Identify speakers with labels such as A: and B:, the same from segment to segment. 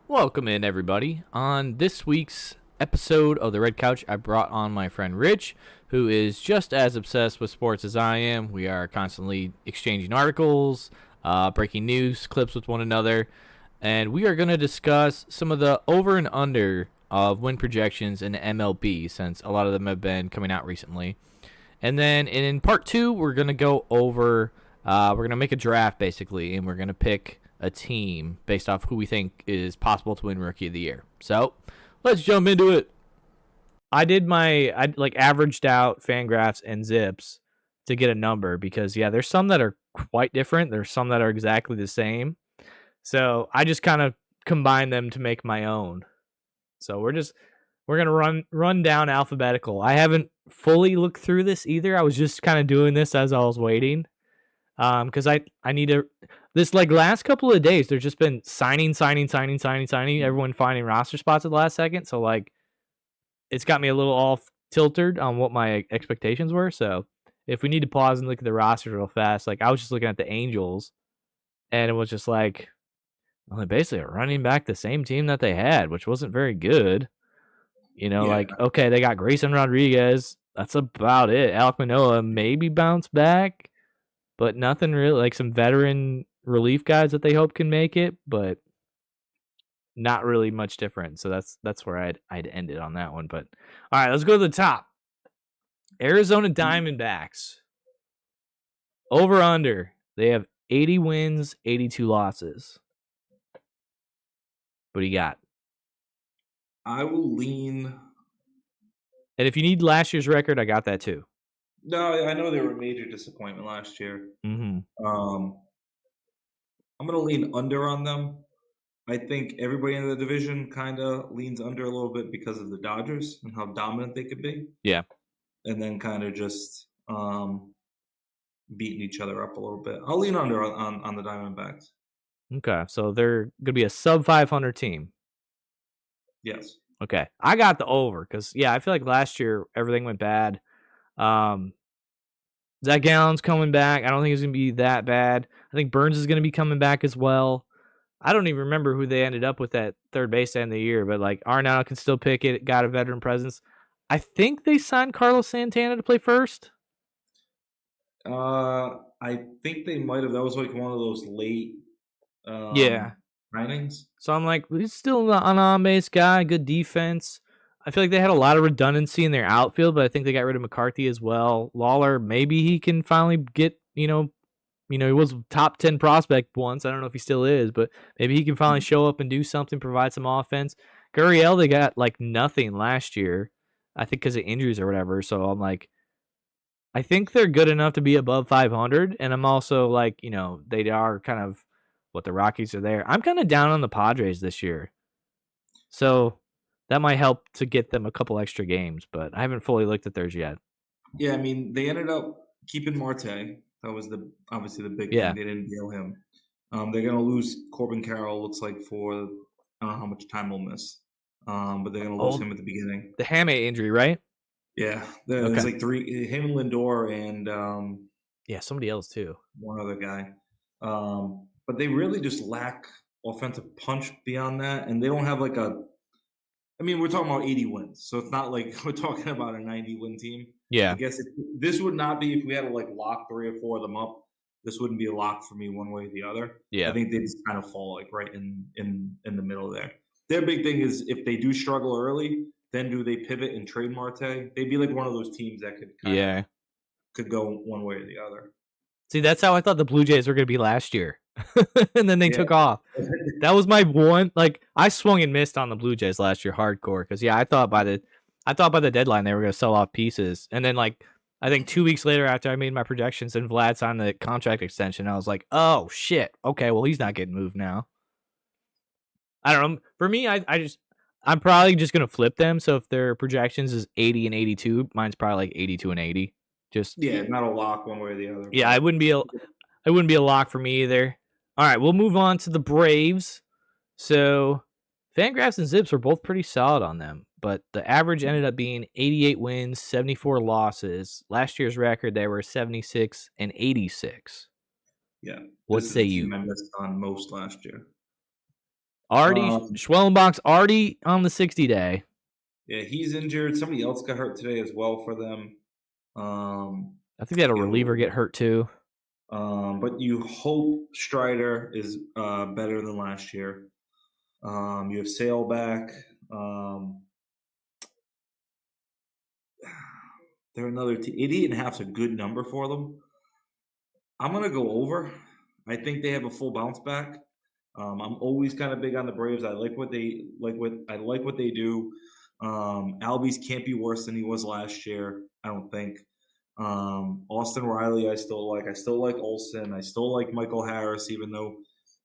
A: Welcome in, everybody. On this week's episode of the Red Couch, I brought on my friend Rich, who is just as obsessed with sports as I am. We are constantly exchanging articles, breaking news clips with one another, and we are going to discuss some of the over and under of win projections in MLB, since a lot of them have been coming out recently. And then in part two, we're going to go over, we're going to make a draft, basically, and we're going to pick a team based off who we think is possible to win Rookie of the Year. So let's jump into it. I averaged out Fangraphs and Zips to get a number because there's some that are quite different. There's some that are exactly the same. So I just kind of combine them to make my own. So we're gonna run down alphabetical. I haven't fully looked through this either. I was just kind of doing this as I was waiting. Because I need to. This last couple of days, there's just been signing. Everyone finding roster spots at the last second. So it's got me a little off tilted on what my expectations were. So if we need to pause and look at the roster real fast, I was just looking at the Angels, and it was just well, they basically are running back the same team that they had, which wasn't very good. Okay, they got Grayson Rodriguez. That's about it. Alek Manoah maybe bounce back, but nothing really. Some veteran relief guys that they hope can make it, but not really much different. So that's where I'd end it on that one. But all right, let's go to the top. Arizona Diamondbacks. Over under. They have 80 wins, 82 losses. What do you got?
B: I will lean.
A: And if you need last year's record, I got that too.
B: No, I know they were a major disappointment last year.
A: Mm-hmm.
B: I'm going to lean under on them. I think everybody in the division kind of leans under a little bit because of the Dodgers and how dominant they could be.
A: Yeah.
B: And then kind of just beating each other up a little bit. I'll lean under on the Diamondbacks.
A: Okay, so they're going to be a sub 500 team.
B: Yes.
A: Okay, I got the over because, I feel like last year everything went bad. Zach Gallen's coming back. I don't think it's going to be that bad. I think Burns is going to be coming back as well. I don't even remember who they ended up with at third base at the end of the year, but Arenado can still pick it. Got a veteran presence. I think they signed Carlos Santana to play first.
B: I think they might have. That was one of those late signings.
A: So I'm he's still an on-base guy, good defense. I feel like they had a lot of redundancy in their outfield, but I think they got rid of McCarthy as well. Lawler, maybe he can finally get, he was top 10 prospect once. I don't know if he still is, but maybe he can finally show up and do something, provide some offense. Gurriel, they got nothing last year, I think because of injuries or whatever. So I'm I think they're good enough to be above 500. And I'm also they are kind of what the Rockies are there. I'm kind of down on the Padres this year. So that might help to get them a couple extra games, but I haven't fully looked at theirs yet.
B: Yeah, I mean, they ended up keeping Marte. That was obviously the big thing. They didn't deal him. They're going to lose Corbin Carroll, looks like, for I don't know how much time we'll miss. But they're going to lose him at the beginning.
A: The hamate injury, right?
B: Yeah. There's three, him and Lindor and
A: somebody else too.
B: One other guy. But they really just lack offensive punch beyond that. And they don't have we're talking about 80 wins. So it's not like we're talking about a 90-win team.
A: Yeah.
B: I guess this would not be, if we had to lock 3 or 4 of them up, this wouldn't be a lock for me one way or the other.
A: Yeah.
B: I think they just kind of fall right in the middle there. Their big thing is if they do struggle early, then do they pivot and trade Marte? They'd be one of those teams that could go one way or the other.
A: See, that's how I thought the Blue Jays were going to be last year. And then they took off. That was my one. I swung and missed on the Blue Jays last year hardcore because I thought by the deadline they were going to sell off pieces. And then I think 2 weeks later after I made my projections and Vlad signed the contract extension, I was like, oh shit, okay, well he's not getting moved now. I don't know. For me, I'm probably just going to flip them. So if their projections is 80 and 82, mine's probably 82 and 80. Just
B: not a lock one way or the other.
A: Yeah, it wouldn't be a lock for me either. All right, we'll move on to the Braves. So Fangraphs and Zips were both pretty solid on them, but the average ended up being 88 wins, 74 losses. Last year's record, they were 76 and 86.
B: Yeah.
A: What say you?
B: I missed on most last year.
A: Schwellenbach's already on the 60-day.
B: Yeah, he's injured. Somebody else got hurt today as well for them.
A: I think they had a reliever get hurt too.
B: But you hope Strider is better than last year. You have Sale back. They're another team. 88.5 is a good number for them. I'm gonna go over. I think they have a full bounce back. I'm always kind of big on the Braves. I like what they do. Albies can't be worse than he was last year. I don't think. Austin Riley, I still like. I still like Olsen. I still like Michael Harris, even though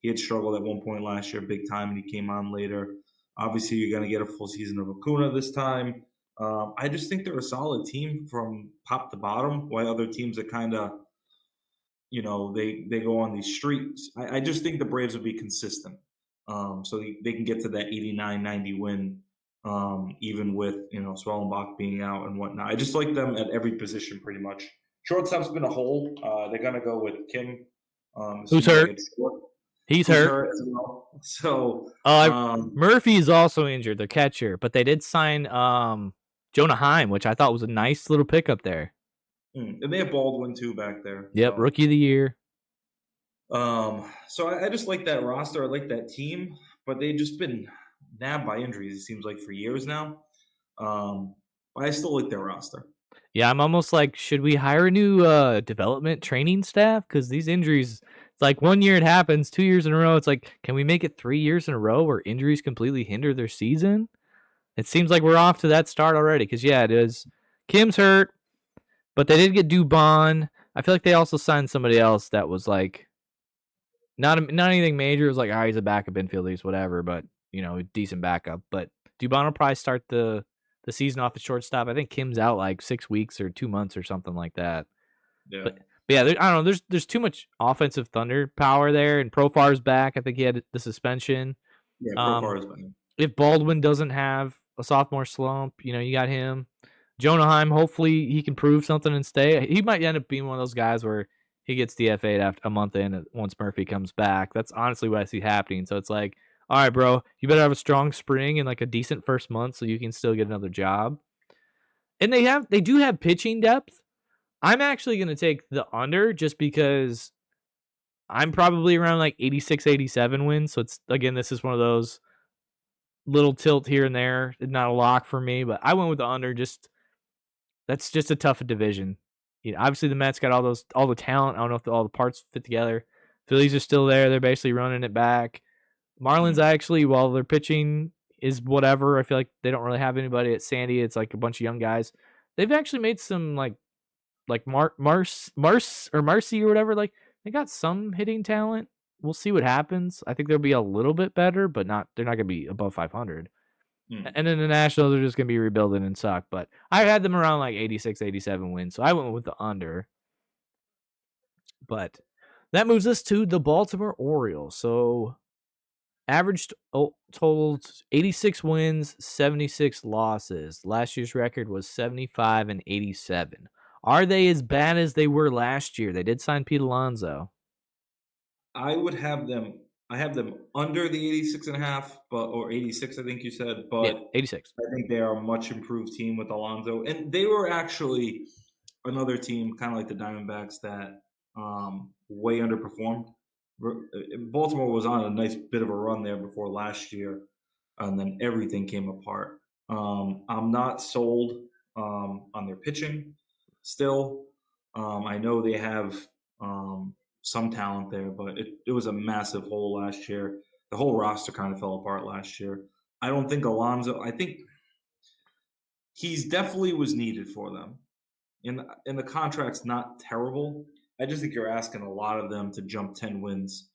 B: he had struggled at one point last year big time and he came on later. Obviously, you're going to get a full season of Acuna this time. I just think they're a solid team from top to bottom, while other teams are kind of, they go on these streaks. I just think the Braves will be consistent. So they can get to that 89-90 win, even with, Swellenbach being out and whatnot. I just like them at every position pretty much. Shortstop's been a hole. They're going to go with Kim.
A: Who's hurt? He's hurt.
B: As well. So
A: Murphy is also injured, the catcher, but they did sign Jonah Heim, which I thought was a nice little pickup there.
B: And they have Baldwin too back there.
A: Yep, so. Rookie of the year.
B: So I just like that roster. I like that team, but they've just been nabbed by injuries, it seems like, for years now. But I still like their roster.
A: Yeah, I'm almost like, should we hire a new development training staff? Because these injuries, it's like 1 year it happens, 2 years in a row. It's like, can we make it 3 years in a row where injuries completely hinder their season? It seems like we're off to that start already. Because, yeah, it is. Kim's hurt, but they did get Dubon. I feel like they also signed somebody else that was like, not anything major. It was like, he's a backup infield, he's whatever, but, decent backup. But Dubon will probably start the season off at shortstop. I think Kim's out like 6 weeks or 2 months or something like that.
B: Yeah.
A: But yeah, I don't know. There's too much offensive thunder power there, and Profar's back. I think he had the suspension.
B: Yeah, Profar's back.
A: If Baldwin doesn't have a sophomore slump, you got him. Jonah Heim, hopefully he can prove something and stay. He might end up being one of those guys where he gets DFA'd after a month in once Murphy comes back. That's honestly what I see happening. So it's like, all right, bro, you better have a strong spring and like a decent first month so you can still get another job. And they do have pitching depth. I'm actually going to take the under just because I'm probably around like 86, 87 wins. So this is one of those little tilt here and there. Not a lock for me, but I went with the under. That's just a tough division. Obviously the Mets got all the talent. I don't know if all the parts fit together. Phillies are still there. They're basically running it back. Marlins actually, while their pitching is whatever, I feel like they don't really have anybody at Sandy. It's like a bunch of young guys. They've actually made some like Marcy or whatever. Like they got some hitting talent. We'll see what happens. I think they'll be a little bit better, but they're not going to be above 500. And then the Nationals are just going to be rebuilding and suck. But I had them around like 86, 87 wins, so I went with the under. But that moves us to the Baltimore Orioles. So averaged totaled 86 wins, 76 losses. Last year's record was 75 and 87. Are they as bad as they were last year? They did sign Pete Alonso.
B: I have them under the 86.5, or 86, I think you said. But
A: yeah, 86.
B: I think they are a much improved team with Alonso. And they were actually another team, kind of like the Diamondbacks, that way underperformed. Baltimore was on a nice bit of a run there before last year, and then everything came apart. I'm not sold on their pitching still. I know they have some talent there, but it was a massive hole last year. The whole roster kind of fell apart last year. I don't think Alonso, I think he's definitely was needed for them. And the contract's not terrible. I just think you're asking a lot of them to jump 10 wins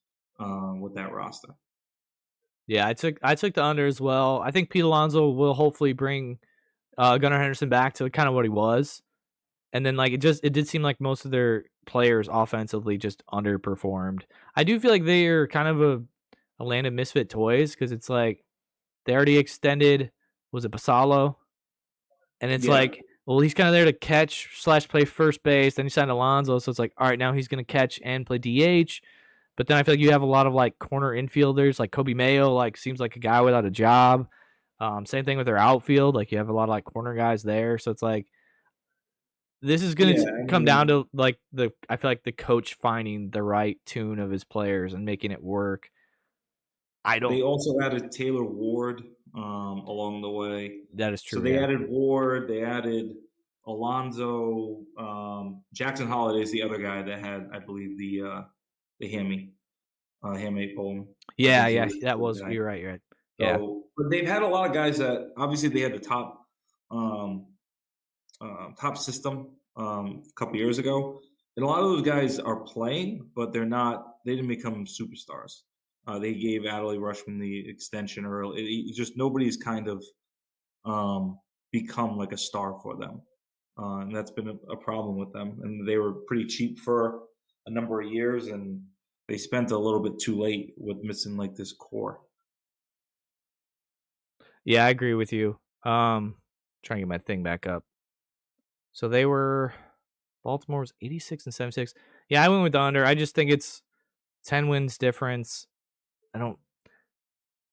B: with that roster.
A: Yeah, I took the under as well. I think Pete Alonso will hopefully bring Gunnar Henderson back to kind of what he was. And then like it did seem like most of their players offensively just underperformed. I do feel like they are kind of a land of misfit toys because it's like they already extended, was it Pasalo? And it's like, well, he's kind of there to catch / play first base. Then he signed Alonso, so it's like, all right, now he's going to catch and play DH. But then I feel like you have a lot of like corner infielders, like Kobe Mayo, like seems like a guy without a job. Same thing with their outfield. Like you have a lot of like corner guys there. So it's like this is going
B: Yeah,
A: to
B: I
A: come down
B: mean,
A: to like I feel like the coach finding the right tune of his players and making it work. I
B: they
A: don't.
B: also added Taylor Ward along the way.
A: That is
B: So
A: true.
B: they
A: Yeah.
B: added Ward, they added Alonzo, Jackson Holiday is the other guy that had, I believe, the hamate bone. I
A: Yeah.
B: think he
A: Yeah.
B: was
A: That
B: the
A: was.
B: guy.
A: You're right. You're right. Yeah.
B: So, but they've had a lot of guys that obviously they had the um, top system a couple years ago, and a lot of those guys are playing, but they're not. They didn't become superstars. They gave Adley Rushman the extension early. Just nobody's kind of um, become like a star for them, and that's been a problem with them. And they were pretty cheap for a number of years, and they spent a little bit too late with missing like this core.
A: Yeah. I agree with you. Trying to get my thing back up. So they were Baltimore's 86 and 76. Yeah, I went with the under. I just think it's 10 wins difference. I don't.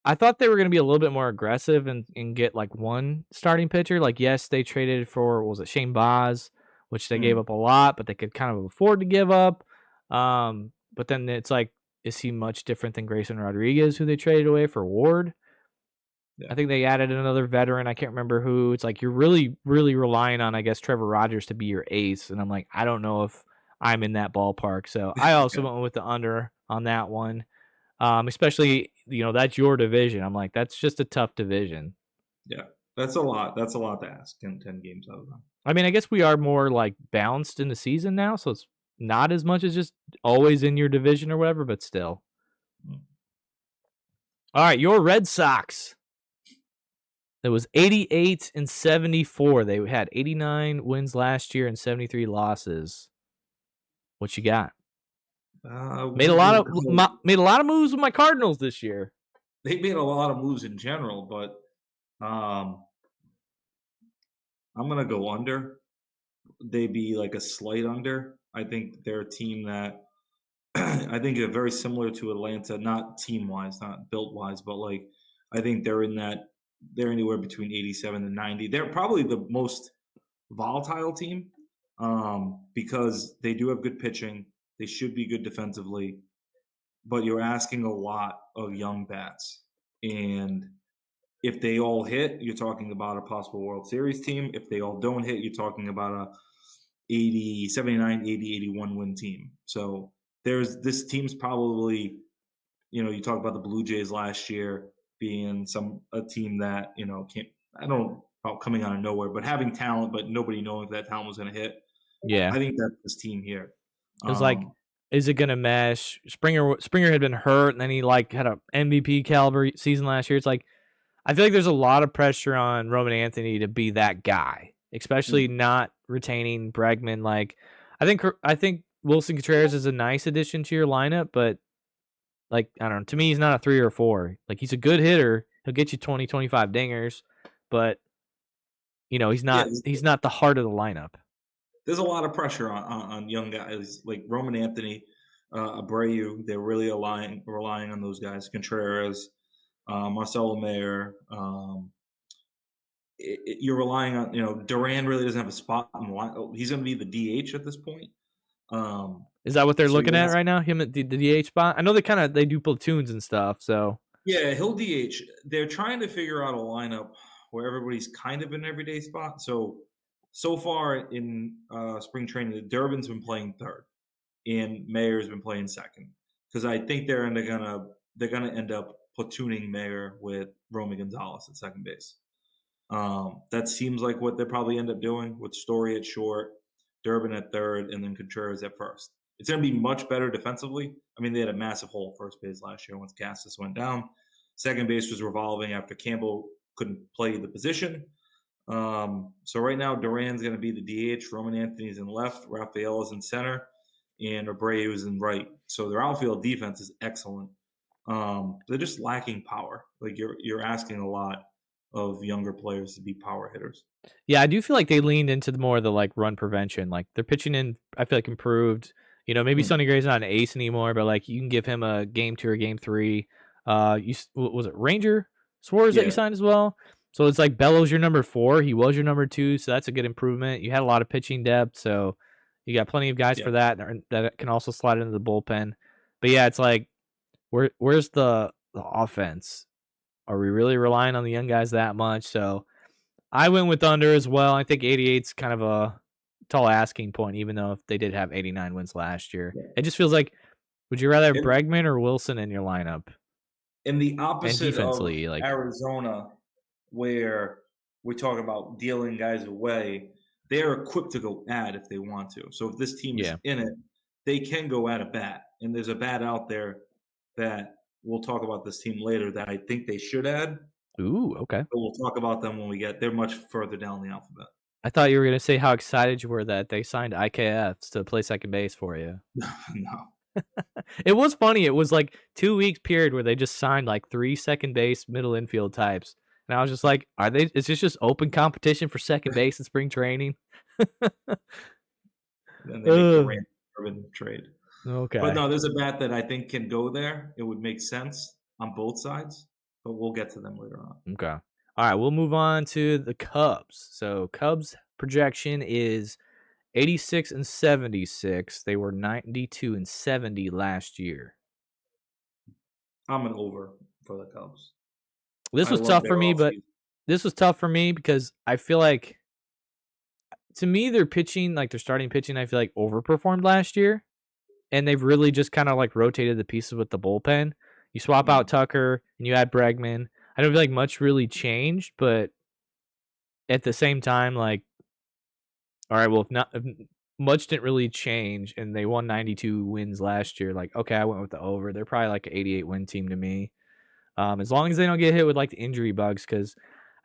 A: I thought they were going to be a little bit more aggressive and get like one starting pitcher. Like, yes, they traded for, what was it, Shane Baz, which they gave
B: Mm,
A: up a lot, but they could kind of afford to give up. But then it's like, is he much different than Grayson Rodriguez, who they traded away for Ward? I
B: yeah,
A: think they added another veteran. I can't remember who. It's like you're really, really relying on, I guess, Trevor Rogers to be your ace. And I'm like, I don't know if I'm in that ballpark. So I also
B: yeah,
A: went with the under on that one. Especially, that's your division. I'm like, that's just a tough division.
B: yeah. That's a lot. That's a lot to ask in 10 games out of them.
A: I mean, I guess we are more like balanced in the season now. So it's not as much as just always in your division or whatever, but still.
B: Mm.
A: All right. Your Red Sox. It was 88 and 74. They had 89 wins last year and 73 losses. What you got? Made a
B: We'll
A: lot
B: go.
A: of moves with my Cardinals this year.
B: They made a lot of moves in general, but um, I'm gonna go under. They be like a slight under. I think they're a team that I think are very similar to Atlanta, not team wise, not built wise, but like I think they're in that they're anywhere between 87 and 90. They're probably the most volatile team because they do have good pitching. They should be good defensively, but you're asking a lot of young bats. And if they all hit, you're talking about a possible World Series team. If they all don't hit, you're talking about a 80, 79, 80, 81 win team. So there's this team's probably, you talk about the Blue Jays last year being a team that, can't, I don't about coming out of nowhere, but having talent, but nobody knowing if that talent was going to hit.
A: Yeah.
B: I think that's this team here.
A: It was like,
B: Um,
A: is it gonna mesh? Springer had been hurt, and then he like had a MVP caliber season last year. It's like I feel like there's a lot of pressure on Roman Anthony to be that guy, especially
B: mm,
A: not retaining Bregman. Like I think Wilson Contreras is a nice addition to your lineup, but like I don't know. To me, he's not a 3 or 4. Like he's a good hitter. He'll get you 20, 25 dingers, but he's
B: yeah,
A: not the heart of the lineup.
B: there's a lot of pressure on young guys like Roman Anthony, Abreu. They're really relying on those guys. Contreras, Marcelo Mayer. You're relying on Duran really doesn't have a spot in the line. He's going to be the DH at this point. Um,
A: Is that what they're
B: so
A: looking
B: you're
A: at
B: asking,
A: right now? Him at the DH spot? I know they do platoons and stuff, so
B: yeah, he'll DH. They're trying to figure out a lineup where everybody's kind of in everyday spot. So far in spring training, Durbin's been playing third, and Mayer's been playing second. Because I think they're gonna end up platooning Mayer with Romy Gonzalez at second base. That seems like what they probably end up doing with Story at short, Durbin at third, and then Contreras at first. It's going to be much better defensively. I mean, they had a massive hole at first base last year once Cassis went down. Second base was revolving after Campbell couldn't play the position. So right now, Duran's going to be the DH. Roman Anthony's in left. Rafael is in center, and Abreu is in right. So their outfield defense is excellent. They're just lacking power. Like you're asking a lot of younger players to be power hitters.
A: yeah, I do feel like they leaned into more of the like run prevention. Like their pitching in, I feel like improved. Maybe Sonny Gray's not an ace anymore, but like you can give him a game 2 or game 3. Was it Ranger Suarez that you
B: Yeah,
A: signed as well? So it's like Bellows your number 4. He was your number 2, so that's a good improvement. You had a lot of pitching depth, so you got plenty of guys
B: yeah.
A: for that can also slide into the bullpen. But yeah, it's like where's the offense? Are we really relying on the young guys that much? So I went with under as well. I think 88's kind of a tall asking point, even though if they did have 89 wins last year.
B: Yeah.
A: It just feels like, would you rather have
B: In
A: Bregman or Wilson in your lineup?
B: in the
A: And
B: opposite of
A: defensively, like,
B: Arizona, where we're talking about dealing guys away, they're equipped to go add if they want to. So if this team is
A: yeah.
B: in it, they can go add a bat. And there's a bat out there that we'll talk about this team later that I think they should add.
A: Ooh, okay.
B: But we'll talk about them when we get they're much further down the alphabet.
A: I thought you were gonna say how excited you were that they signed IKFs to play second base for you.
B: No.
A: It was funny. It was like 2 weeks period where they just signed like 3 second base, middle infield types, and I was just like, "Are they? Is this just open competition for second base in spring training?"
B: Then they make the
A: Ugh,
B: Randy Urban trade. But
A: okay.
B: no, there's a bat that I think can go there. It would make sense on both sides, but we'll get to them later on.
A: Okay. All right, we'll move on to the Cubs. So Cubs projection is 86 and 76. They were 92 and 70 last year.
B: I'm an over for the Cubs.
A: This
B: I
A: was
B: love
A: tough for
B: their
A: me, but
B: offseason.
A: this was tough for me because I feel like to me their pitching, like their starting pitching, I feel like overperformed last year. And they've really just kind of like rotated the pieces with the bullpen. You swap out
B: Mm.
A: Tucker and you add Bregman. I don't feel like much really changed, but at the same time, like, all right, well, if much didn't really change and they won 92 wins last year, like, okay, I went with the over. They're probably like an 88 win team to me. As long as they don't get hit with like the injury bugs, because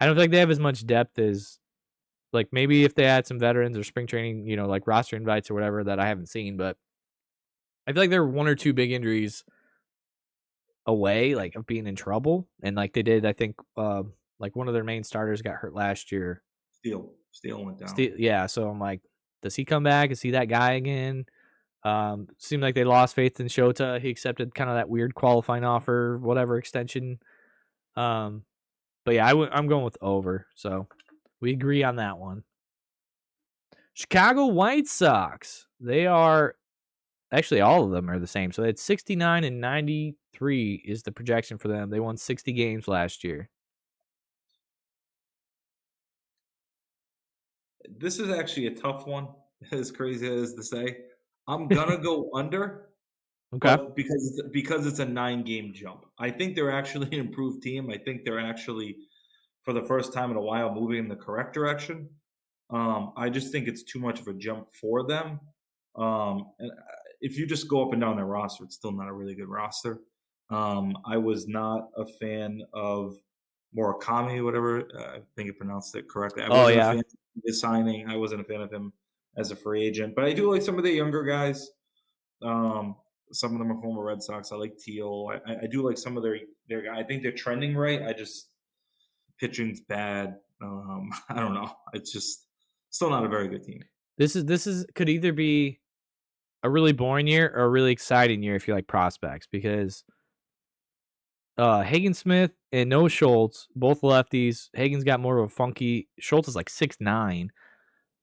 A: I don't feel like they have as much depth as like maybe if they had some veterans or spring training, like roster invites or whatever that I haven't seen, but I feel like there are 1 or 2 big injuries away, like, of being in trouble, and, like, they did, I think, like, one of their main starters got hurt last year.
B: Steele went down.
A: Yeah, so I'm like, does he come back? Is he that guy again? Seemed like they lost faith in Shota. He accepted kinda that weird qualifying offer, whatever extension. Um, but yeah, I'm going with over, so we agree on that one. Chicago White Sox. They are actually all of them are the same. So it's 69 and 93 is the projection for them. They won 60 games last year.
B: This is actually a tough one, as crazy as to say. I'm gonna go under,
A: Okay.
B: but because it's a 9-game jump. I think they're actually an improved team. I think they're actually, for the first time in a while, moving in the correct direction. I just think it's too much of a jump for them. And if you just go up and down their roster, it's still not a really good roster. I was not a fan of Murakami, whatever. I think I pronounced it correctly. I
A: Oh
B: wasn't a
A: yeah.
B: fan of his signing. I wasn't a fan of him as a free agent, but I do like some of the younger guys. Um, some of them are former Red Sox. I like Teal. I do like some of their guys. I think they're trending right. I just pitching's bad. I don't know. It's just still not a very good team.
A: This is could either be a really boring year or a really exciting year if you like prospects because Hagen Smith and Noah Schultz, both lefties. Hagen's got more of a funky. Schultz is like 6'9",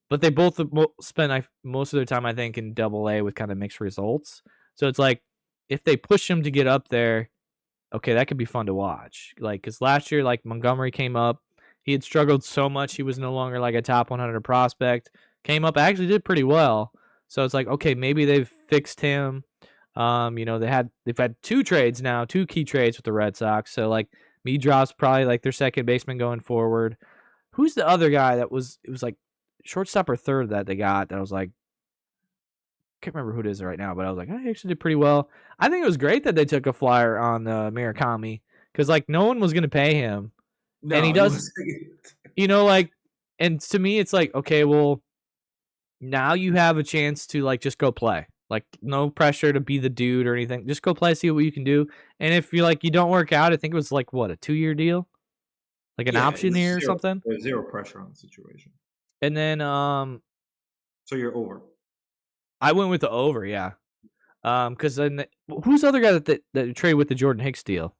A: but they both spent most of their time, I think, in Double A with kind of mixed results. So it's like if they push him to get up there, okay, that could be fun to watch. Like, because last year, like Montgomery came up, he had struggled so much, he was no longer like a top 100 prospect. Came up, actually did pretty well. So it's like, okay, maybe they've fixed him. They've had 2 trades now, 2 key trades with the Red Sox. So like, Meadrop's probably like their second baseman going forward. Who's the other guy that was? It was like shortstop or third that they got. That was like, can't remember who it is right now, but I was like, I actually did pretty well. I think it was great that they took a flyer on Murakami because like no one was going to pay him, and he
B: No, he
A: does,
B: was.
A: like, and to me it's like, okay, well, now you have a chance to like just go play, like no pressure to be the dude or anything, just go play, see what you can do, and if you don't work out, I think it was like what a 2-year deal, like an
B: Yeah,
A: option
B: it's
A: here or
B: zero.
A: something,
B: There's zero pressure on the situation.
A: and then
B: So you're over.
A: I went with the over, yeah. Because then who's the other guy that traded with the Jordan Hicks deal?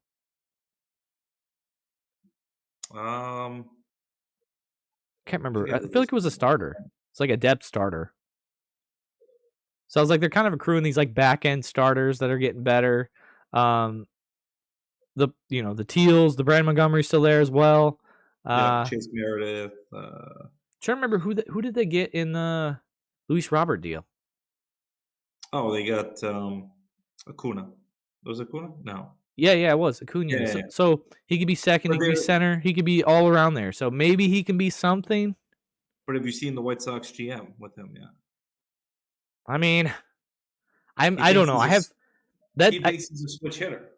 B: Um,
A: Can't
B: I
A: remember.
B: forget
A: I
B: what
A: feel like
B: his
A: it was a
B: name was.
A: starter. It's like a depth starter. So I was like, they're kind of accruing these like back end starters that are getting better. Um, the Teals, the Brandon Montgomery's still there as well.
B: Yeah,
A: Uh,
B: Chase Meredith.
A: Trying to remember who did they get in the Luis Robert deal?
B: Oh, they got Acuna. Was it Acuna? No.
A: Yeah, it was
B: Yeah,
A: Acuna.
B: yeah,
A: So,
B: yeah.
A: so he could be second,
B: But
A: he could be
B: they're
A: center, he could be all around there. So maybe he can be something.
B: but have you seen the White Sox GM with him yet?
A: I mean,
B: He
A: I don't
B: thinks
A: know.
B: he's
A: I
B: a
A: have
B: he
A: that
B: thinks he's a switch hitter.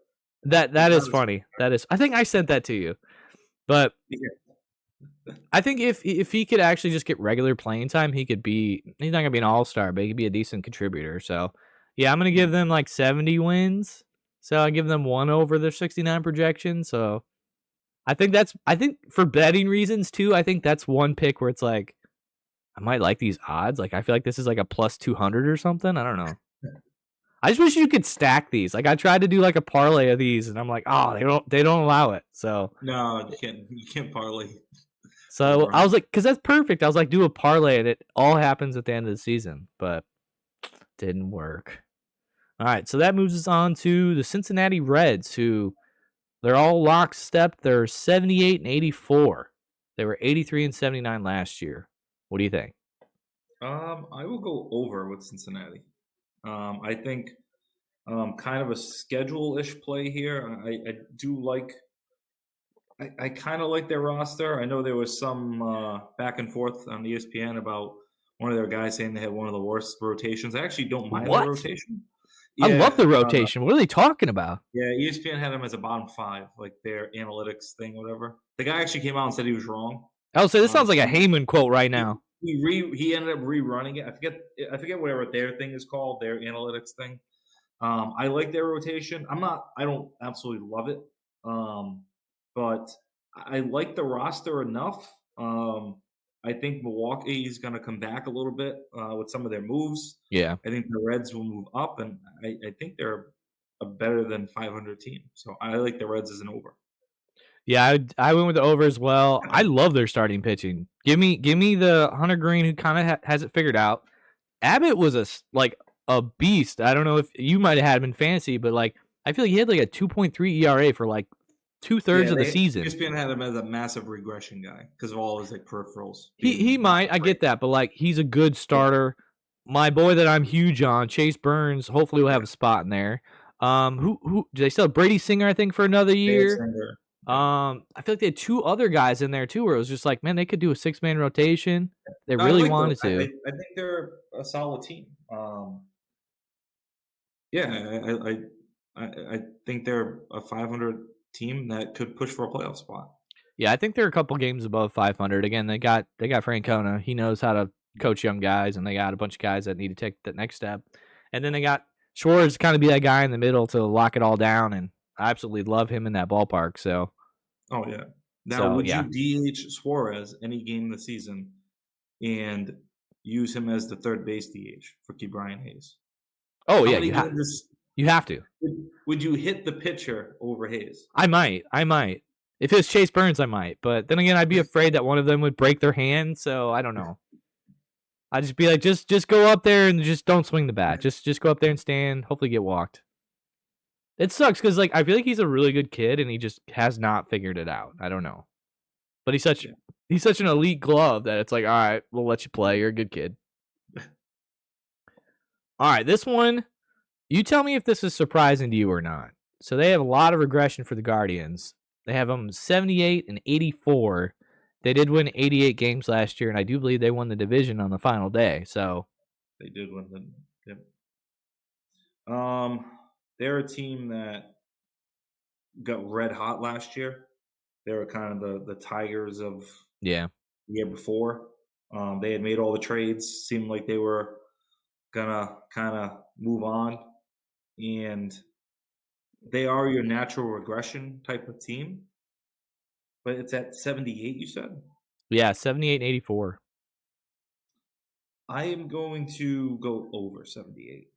A: that
B: He's not
A: is
B: a switch
A: funny. That is. I think I sent that to you, but
B: hitter.
A: I think if he could actually just get regular playing time, he could be. He's not gonna be an all-star, but he could be a decent contributor. So, yeah, I'm gonna
B: Yeah.
A: give them like 70 wins. So I give them one over their 69 projection. So I think for betting reasons too. I think that's one pick where it's like I might like these odds. Like I feel like this is like a plus 200 or something. I don't know. I just wish you could stack these. Like I tried to do like a parlay of these, and I'm like, oh, they don't allow it. So
B: No, you can't parlay
A: So
B: over
A: I
B: 100.
A: was like, because that's perfect. I was like, do a parlay, and it all happens at the end of the season, but didn't work. All right, so that moves us on to the Cincinnati Reds, who they're all lockstep. They're 78 and 84. They were 83 and 79 last year. What do you think?
B: I will go over with Cincinnati. I think kind of a schedule-ish play here. I do like. I kind of like their roster. I know there was some back and forth on ESPN about one of their guys saying they had one of the worst rotations. I actually don't mind their
A: What?
B: rotation.
A: I love
B: Yeah,
A: the rotation. What are they talking about?
B: yeah. ESPN had him as a bottom five, like their analytics thing, whatever. The guy actually came out and said he was wrong.
A: I would say this sounds like a
B: So
A: Heyman quote right now.
B: he ended up rerunning it. I forget whatever their thing is called, their analytics thing. I like their rotation. I don't absolutely love it, but I like the roster enough. I think Milwaukee is going to come back a little bit with some of their moves.
A: Yeah.
B: I think the Reds will move up, and I think they're a better than 500 team. So I like the Reds as an over.
A: Yeah, I went with the over as well. I love their starting pitching. Give me the Hunter Green who kind of has it figured out. Abbott was like a beast. I don't know if you might have had him in fantasy, but like I feel like he had like a 2.3 ERA for like 2/3
B: Yeah,
A: of the
B: they
A: season.
B: ESPN had him as a massive regression guy because of all his like peripherals
A: He
B: being
A: might, I
B: great.
A: get that, but like he's a good starter. My boy that I'm huge on, Chase Burns, hopefully will have a spot in there. Who do they still have Brady Singer? I think for another year.
B: Yeah.
A: I feel like they had two other guys in there too, where it was just like, man, they could do a 6-man rotation. They
B: No, I
A: really
B: like those.
A: wanted to.
B: I think they're a solid team. Yeah, I think they're a 500 team that could push for a playoff spot.
A: Yeah, I think they're a couple games above 500. Again, they got Francona. He knows how to coach young guys, and they got a bunch of guys that need to take that next step. And then they got Schwartz kind of be that guy in the middle to lock it all down. And I absolutely love him in that ballpark.
B: Oh yeah. Now,
A: So
B: would
A: yeah.
B: you DH Suarez any game this season and use him as the third base DH for Brian Hayes?
A: Oh
B: How
A: yeah,
B: many games
A: you have to.
B: would you hit the pitcher over Hayes?
A: I might. If it's Chase Burns, I might. But then again, I'd be afraid that one of them would break their hand. So I don't know. I'd just be like, just go up there and just don't swing the bat. Just go up there and stand. Hopefully get walked. It sucks because like I feel like he's a really good kid and he just has not figured it out. I don't know, but
B: Yeah.
A: he's such an elite glove that it's like, all right, we'll let you play. You're a good kid. All right, this one, you tell me if this is surprising to you or not. So they have a lot of regression for the Guardians. They have them 78 and 84. They did win 88 games last year, and I do believe they won the division on the final day. So
B: They did win the. Yep. They're a team that got red hot last year. They were kind of the Tigers of
A: yeah,
B: the year before. They had made all the trades. Seemed like they were gonna kind of move on, and they are your natural regression type of team. But it's at 78. You said
A: 78 and 84.
B: I am going to go over 78.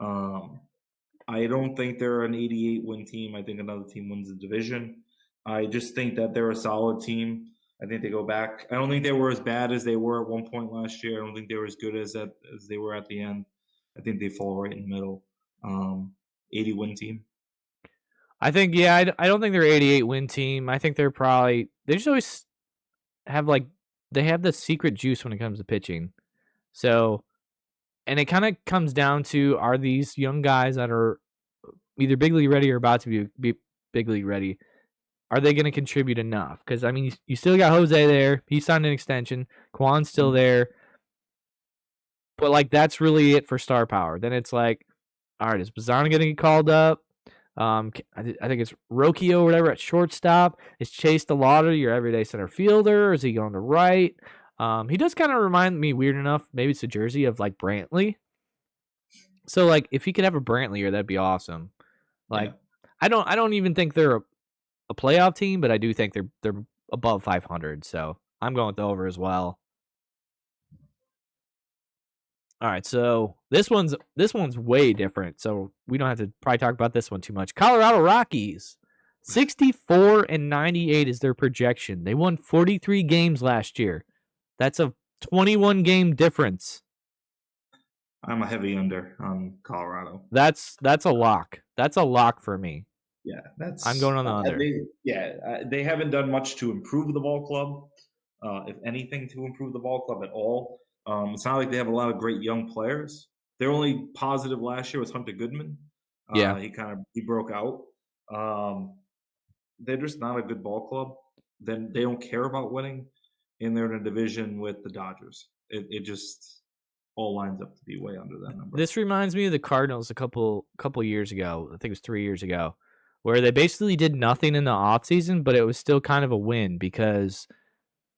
B: I don't think they're an 88 win team. I think another team wins the division. I just think that they're a solid team. I think they go back. I don't think they were as bad as they were at one point last year. I don't think they were as good as they were at the end. I think they fall right in the middle. 80 win team.
A: I think, I don't think they're 88 win team. I think they just always have they have the secret juice when it comes to pitching. So, and it kind of comes down to, are these young guys that are either big league ready or about to be big league ready, are they going to contribute enough? Because, I mean, you still got Jose there. He signed an extension. Kwan's still there. But, that's really it for star power. Then it's like, all right, is Bazzana going to get called up? I think it's Rocchio or whatever at shortstop. Is Chase DeLauder your everyday center fielder? Or is he going to right? He does kind of remind me, weird enough, maybe it's a jersey of Brantley. So if he could have a Brantley here, that'd be awesome. I don't even think they're a playoff team, but I do think they're above 500. So I'm going with the over as well. All right, so this one's way different. So we don't have to probably talk about this one too much. Colorado Rockies, 64-98 is their projection. They won 43 games last year. That's a 21 game difference.
B: I'm a heavy under on Colorado.
A: That's a lock. That's a lock for me.
B: Yeah,
A: I'm going on the under.
B: They haven't done much to improve the ball club. If anything, to improve the ball club at all. It's not like they have a lot of great young players. Their only positive last year was Hunter Goodman. He broke out. They're just not a good ball club. Then they don't care about winning, and they're in a division with the Dodgers. It just all lines up to be way under that number.
A: This reminds me of the Cardinals a couple years ago. I think it was 3 years ago, where they basically did nothing in the offseason, but it was still kind of a win because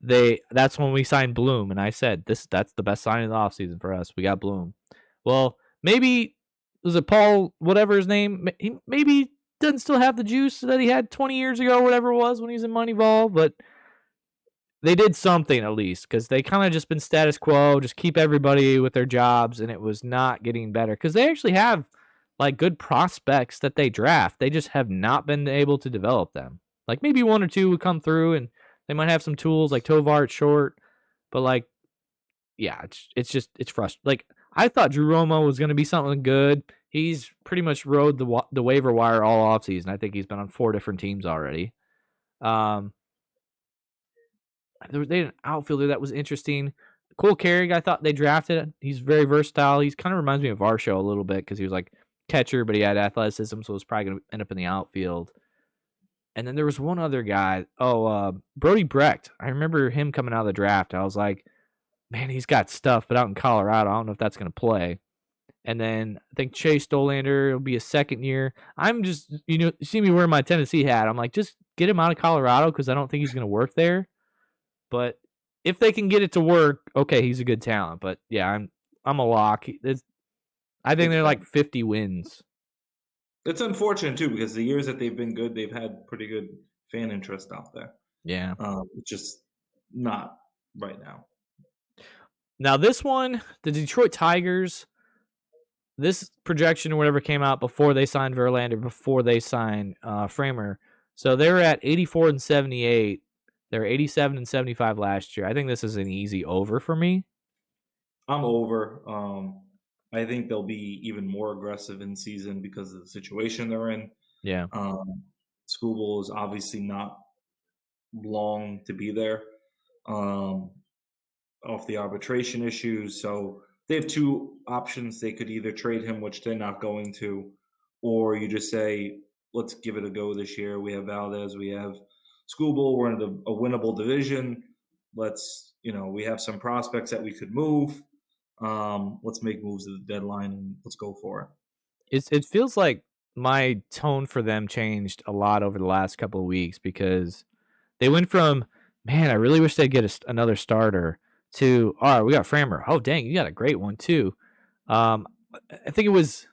A: that's when we signed Bloom, and I said that's the best signing of the offseason for us. We got Bloom. Well, maybe was it Paul, whatever his name, he maybe doesn't still have the juice that he had 20 years ago, whatever it was when he was in Moneyball, but they did something at least, because they kind of just been status quo, just keep everybody with their jobs, and it was not getting better because they actually have good prospects that they draft. They just have not been able to develop them. Maybe one or two would come through, and they might have some tools like Tovar at short, but it's frustrating. I thought Drew Romo was going to be something good. He's pretty much rode the waiver wire all offseason. I think he's been on 4 different teams already. They had an outfielder that was interesting. Cole Carrig, I thought they drafted. He's very versatile. He kind of reminds me of Varsho a little bit because he was catcher, but he had athleticism, so it was probably going to end up in the outfield. And then there was one other guy. Brody Brecht. I remember him coming out of the draft. I was like, man, he's got stuff, but out in Colorado, I don't know if that's going to play. And then I think Chase Dolander will be a second year. I'm just, you see me wearing my Tennessee hat. I'm like, just get him out of Colorado because I don't think he's going to work there. But if they can get it to work, okay, he's a good talent. But yeah, I'm a lock. I think they're 50 wins.
B: It's unfortunate too because the years that they've been good, they've had pretty good fan interest out there.
A: Yeah,
B: it's just not right now.
A: Now this one, the Detroit Tigers, this projection or whatever came out before they signed Verlander, before they signed Framer. So they were at 84-78. They were 87-75 last year. I think this is an easy over for me.
B: I'm over. I think they'll be even more aggressive in season because of the situation they're in.
A: Yeah.
B: Skubal is obviously not long to be there off the arbitration issues. So they have 2 options. They could either trade him, which they're not going to, or you just say, let's give it a go this year. We have Valdez, we have Skubal. We're in a winnable division. We have some prospects that we could move. Let's make moves at the deadline and let's go for
A: it. It feels like my tone for them changed a lot over the last couple of weeks because they went from, man, I really wish they'd get another starter to, all right, we got Framer. Oh, dang, you got a great one too. I think it was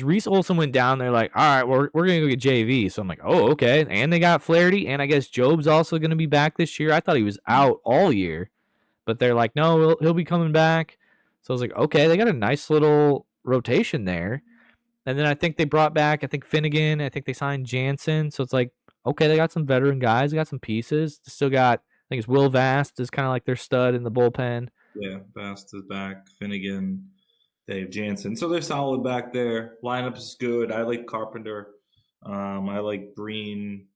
A: Reese Olson went down there all right, we're going to go get JV. So I'm like, oh, okay. And they got Flaherty, and I guess Job's also going to be back this year. I thought he was out all year. But they're like, no, he'll be coming back. So I was like, okay, they got a nice little rotation there. And then I think they brought back, I think Finnegan. I think they signed Jansen. So it's like, okay, they got some veteran guys. They got some pieces. They still got, I think it's Will Vast is kind of like their stud in the bullpen.
B: Yeah, Vast is back. Finnegan, Dave Jansen. So they're solid back there. Lineup is good. I like Carpenter. I like Breen.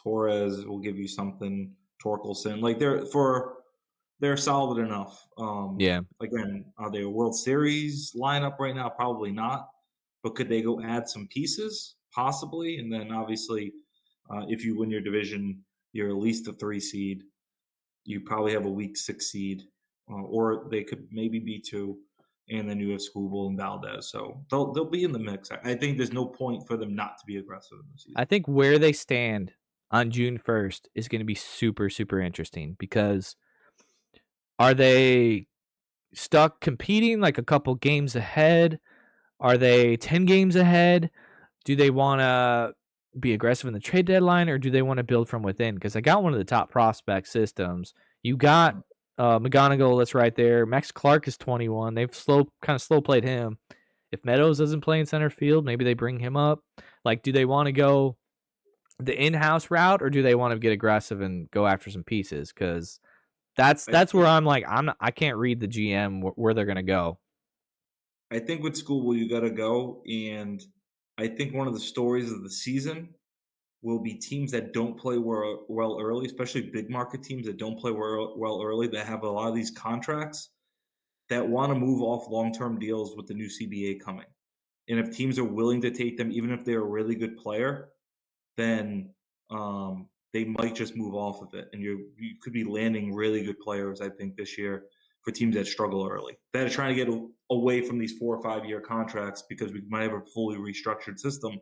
B: Torres will give you something. Torkelson. Like they're solid enough.
A: Yeah.
B: Again, are they a World Series lineup right now? Probably not. But could they go add some pieces? Possibly. And then obviously, if you win your division, you're at least a 3 seed. You probably have a weak 6 seed, or they could maybe be 2. And then you have Skubal and Valdez. So they'll be in the mix. I think there's no point for them not to be aggressive in the season.
A: I think where they stand on June 1st is going to be super, super interesting because are they stuck competing like a couple games ahead? Are they 10 games ahead? Do they want to be aggressive in the trade deadline or do they want to build from within? Because I got one of the top prospect systems. You got McGonigal that's right there. Max Clark is 21. They've slow played him. If Meadows doesn't play in center field, maybe they bring him up. Like, do they want to go the in-house route or do they want to get aggressive and go after some pieces? Because that's where I'm like, I can't read the GM where they're gonna go.
B: I think with Skubal you got to go, and I think one of the stories of the season will be teams that don't play well early, especially big market teams that don't play well early, that have a lot of these contracts that want to move off long-term deals with the new CBA coming. And if teams are willing to take them, even if they're a really good player, then they might just move off of it. And you could be landing really good players, I think, this year for teams that struggle early, that are trying to get away from these 4 or 5 year contracts because we might have a fully restructured system.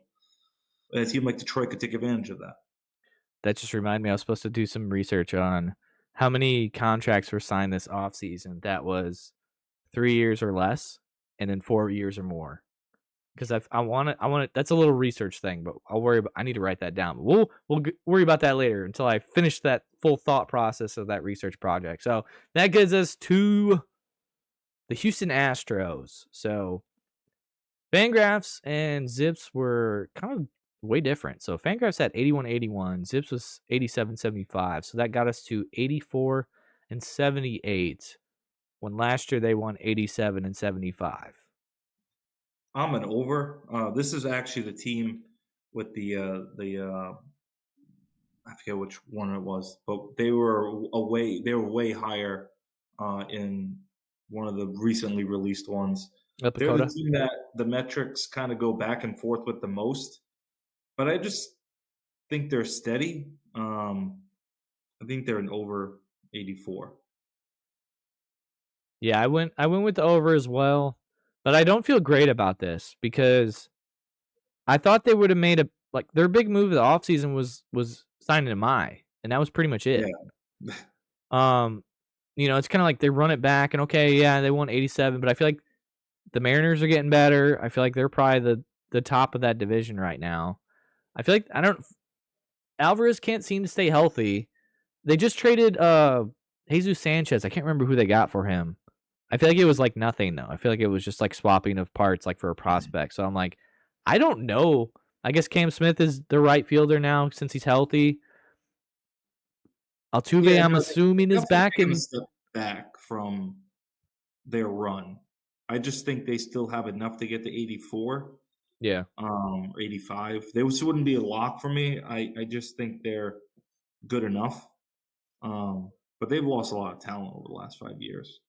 B: And a team like Detroit could take advantage of that.
A: That just reminded me, I was supposed to do some research on how many contracts were signed this offseason that was 3 years or less and then 4 years or more. Because I want to. That's a little research thing, but I need to write that down. But we'll worry about that later until I finish that full thought process of that research project. So that gets us to the Houston Astros. So Fangraphs and Zips were kind of way different. So Fangraphs had 81-81, Zips was 87-75. So that got us to 84-78. When last year they won 87-75.
B: I'm an over. This is actually the team with the I forget which one it was, but they were away. They were way higher in one of the recently released ones. They're the team that the metrics kind of go back and forth with the most, but I just think they're steady. I think they're an over 84.
A: Yeah, I went with the over as well, but I don't feel great about this because I thought they would have made their big move of the offseason was signing Mai, and that was pretty much it.
B: Yeah.
A: It's kind of like they run it back and okay, yeah, they won 87, but I feel like the Mariners are getting better. I feel like they're probably the top of that division right now. I feel like Alvarez can't seem to stay healthy. They just traded Jesus Sanchez. I can't remember who they got for him. I feel like it was like nothing though. I feel like it was just like swapping of parts like for a prospect. So I'm like, I don't know. I guess Cam Smith is the right fielder now since he's healthy. Altuve, I'm assuming, is back
B: in step back from their run. I just think they still have enough to get to 84.
A: Yeah.
B: 85. They wouldn't be a lock for me. I just think they're good enough. But they've lost a lot of talent over the last 5 years.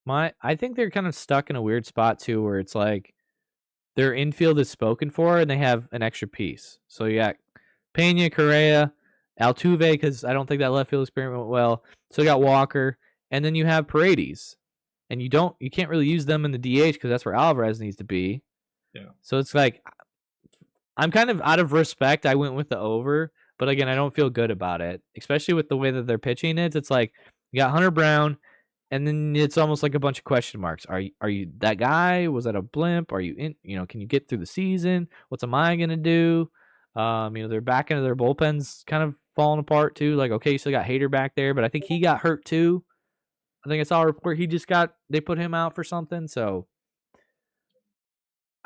A: I think they're kind of stuck in a weird spot too, where it's like their infield is spoken for and they have an extra piece. So you got Pena, Correa, Altuve, because I don't think that left field experiment went well. So you got Walker, and then you have Paredes, and you can't really use them in the DH because that's where Alvarez needs to be.
B: Yeah.
A: So it's like I'm kind of out of respect. I went with the over, but again, I don't feel good about it, especially with the way that they're pitching it. It's like you got Hunter Brown. And then it's almost like a bunch of question marks. Are you that guy? Was that a blimp? Are you in? Can you get through the season? What's Amaya gonna do? They're back into their bullpens, kind of falling apart too. Like, okay, you still got Hader back there, but I think he got hurt too. I think I saw a report they put him out for something. So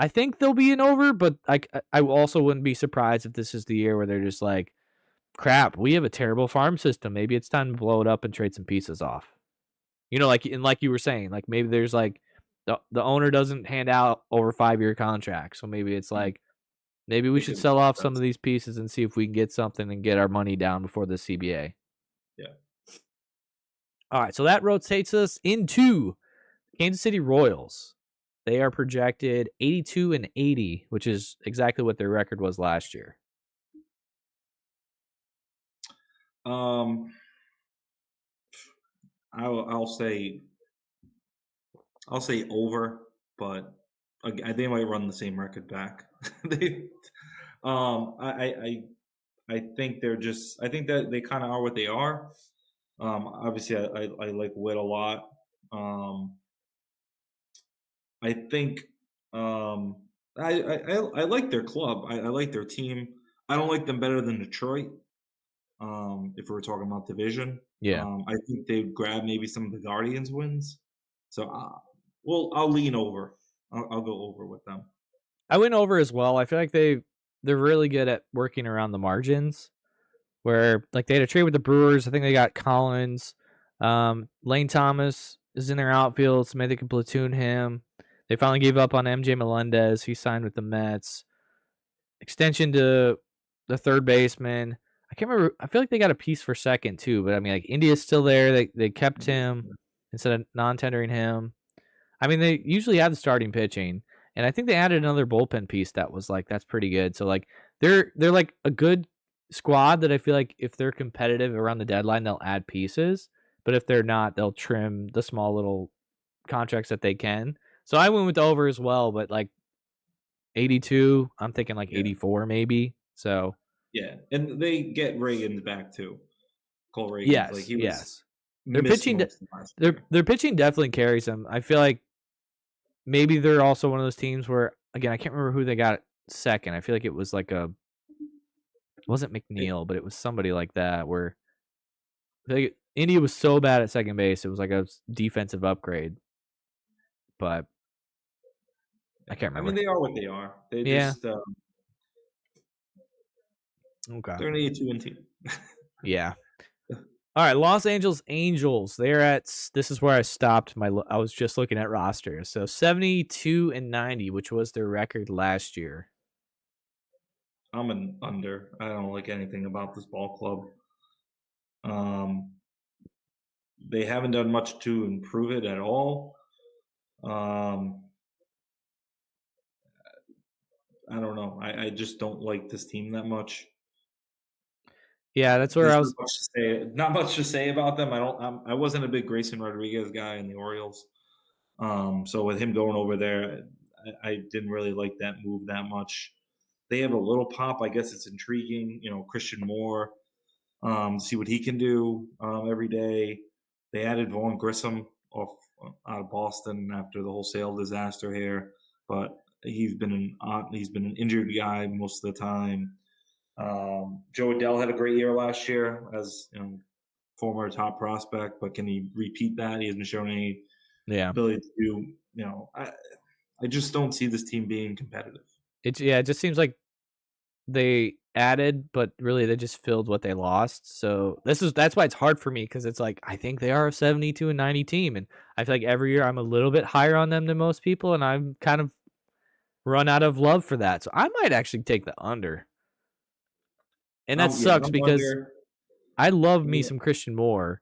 A: I think they'll be an over, but I also wouldn't be surprised if this is the year where they're just like, crap, we have a terrible farm system. Maybe it's time to blow it up and trade some pieces off. Like you were saying, like maybe there's like the owner doesn't hand out over 5-year contracts, so maybe it's like maybe we
B: They
A: should
B: could
A: sell off some of
B: invest.
A: these pieces and see if we can get something and get our money down before the CBA.
B: Yeah.
A: All right, so that rotates us into Kansas City Royals. They are projected 82-80, which is exactly what their record was last year.
B: Um, I'll say over, but they might run the same record back. they, I think they're just. I think that they kind of are what they are. Obviously, I like Witt a lot. I think I like their club. I like their team. I don't like them better than Detroit. If we were talking about division,
A: Yeah.
B: I think they'd grab maybe some of the Guardians wins. So, well, I'll lean over. I'll go over with them.
A: I went over as well. I feel like they're really good at working around the margins. Where like they had a trade with the Brewers. I think they got Collins. Lane Thomas is in their outfield, so maybe they can platoon him. They finally gave up on MJ Melendez. He signed with the Mets. Extension to the third baseman. I can't remember. I feel like they got a piece for second too, but I mean, like India's still there. They kept him instead of non-tendering him. I mean, they usually have the starting pitching, and I think they added another bullpen piece that was like that's pretty good. So like they're like a good squad that I feel like if they're competitive around the deadline, they'll add pieces. But if they're not, they'll trim the small little contracts that they can. So I went with the over as well, but like 82, I'm thinking like
B: Yeah,
A: 84 maybe. So
B: yeah, and they get Reagan's back too. Cole Reagan's like
A: yes,
B: he was
A: yes. Their
B: missed
A: pitching,
B: most of last year.
A: their pitching definitely carries them. I feel like maybe they're also one of those teams where again I can't remember who they got second. I feel like it was like it wasn't
B: It,
A: McNeil, but it was somebody like that where India was so bad at second base, it was like a defensive upgrade. But I can't
B: I mean,
A: remember.
B: they are what they are. They
A: Yeah.
B: just
A: Okay.
B: they're an 82 team.
A: Yeah. All right, Los Angeles Angels. They're at this is where I stopped I was just looking at rosters. So 72-90, which was their record last year.
B: I'm an under. I don't like anything about this ball club. Um, they haven't done much to improve it at all. Um, I don't know. I just don't like this team that much.
A: Yeah, that's where
B: There's
A: I
B: not
A: was.
B: much to say. Not much to say about them. I wasn't a big Grayson Rodriguez guy in the Orioles. So with him going over there, I didn't really like that move that much. They have a little pop. I guess it's intriguing. Christian Moore. See what he can do every day. They added Vaughn Grissom out of Boston after the whole sale disaster here, but he's been an injured guy most of the time. Joe Adell had a great year last year as former top prospect, but can he repeat that? He hasn't shown any
A: Yeah.
B: ability to do. I just don't see this team being competitive.
A: It just seems like they added, but really they just filled what they lost. So that's why it's hard for me because it's like I think they are a 72-90 team, and I feel like every year I'm a little bit higher on them than most people, and I'm kind of run out of love for that. So I might actually take the under, and that
B: Yeah,
A: sucks
B: I'm
A: because
B: under.
A: I love me
B: Yeah,
A: some Christian Moore,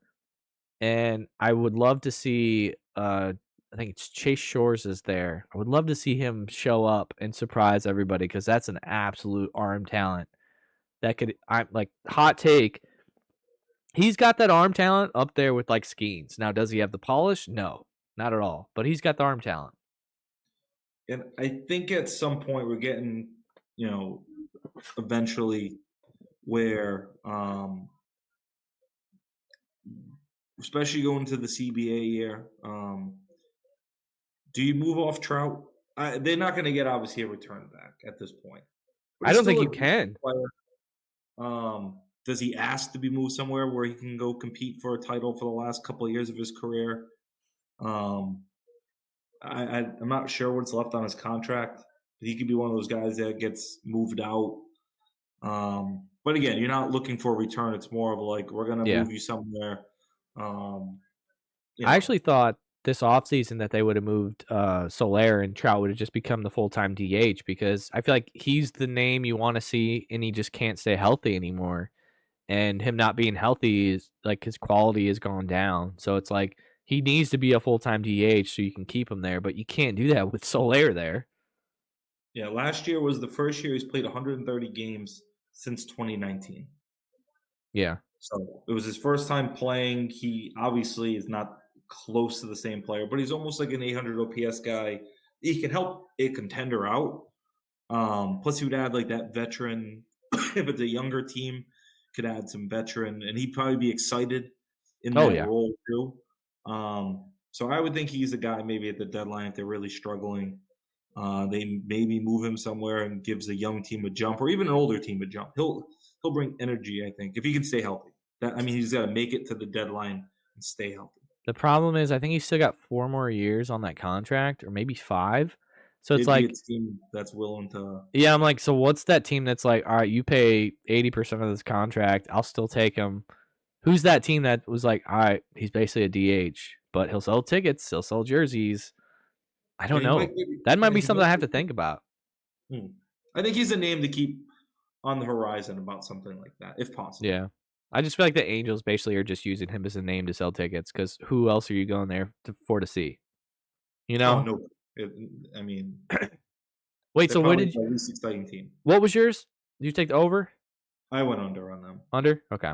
A: and I would love to see. I think it's Chase Shores is there. I would love to see him show up and surprise everybody because that's an absolute arm talent that could. I'm like hot take. He's got that arm talent up there with like Skeens. Now, does he have the polish? No, not at all. But he's got the arm talent.
B: and I think at some point we're getting, eventually where, especially going to the CBA year, do you move off Trout? They're not going to get obviously a return back at this point, but
A: I
B: he's
A: don't think
B: still a
A: you
B: decent
A: can.
B: player. Does he ask to be moved somewhere where he can go compete for a title for the last couple of years of his career? I'm not sure what's left on his contract. He could be one of those guys that gets moved out. But again, you're not looking for a return. It's more of like we're gonna
A: Yeah.
B: move you somewhere. Um, you
A: I
B: know,
A: actually thought this offseason that they would have moved Soler and Trout would have just become the full-time DH because I feel like he's the name you want to see and he just can't stay healthy anymore. And him not being healthy is like his quality has gone down. So it's like he needs to be a full-time DH so you can keep him there, but you can't do that with Soler there.
B: yeah. Last year was the first year he's played 130 games since 2019.
A: Yeah.
B: So it was his first time playing. He obviously is not close to the same player, but he's almost like an 800 OPS guy. He can help a contender out. Plus, he would add like that veteran. If it's a younger team, could add some veteran, and he'd probably be excited in
A: Oh
B: that
A: yeah.
B: role too. So I would think he's a guy maybe at the deadline if they're really struggling. They maybe move him somewhere and gives a young team a jump, or even an older team a jump. He'll bring energy, I think, if he can stay healthy. He's got to make it to the deadline and stay healthy.
A: The problem is I think he's still got 4 more years on that contract or maybe 5. So it's
B: It'd be a
A: like
B: team that's willing to.
A: yeah, I'm like, so what's that team that's like, all right, you pay 80% of this contract, I'll still take him. Who's that team that was like, all right, he's basically a DH, but he'll sell tickets, he'll sell jerseys. I don't
B: And he might.
A: know. That might be
B: He
A: something I have
B: might
A: to think about.
B: I think he's a name to keep on the horizon about something like that, if possible.
A: Yeah. I just feel like the Angels basically are just using him as a name to sell tickets because who else are you going there to see? You
B: Oh
A: know?
B: no, it, I mean
A: Wait,
B: they're
A: so
B: probably the least exciting team.
A: what was yours? Did you take the over?
B: I went under on them.
A: Under? Okay.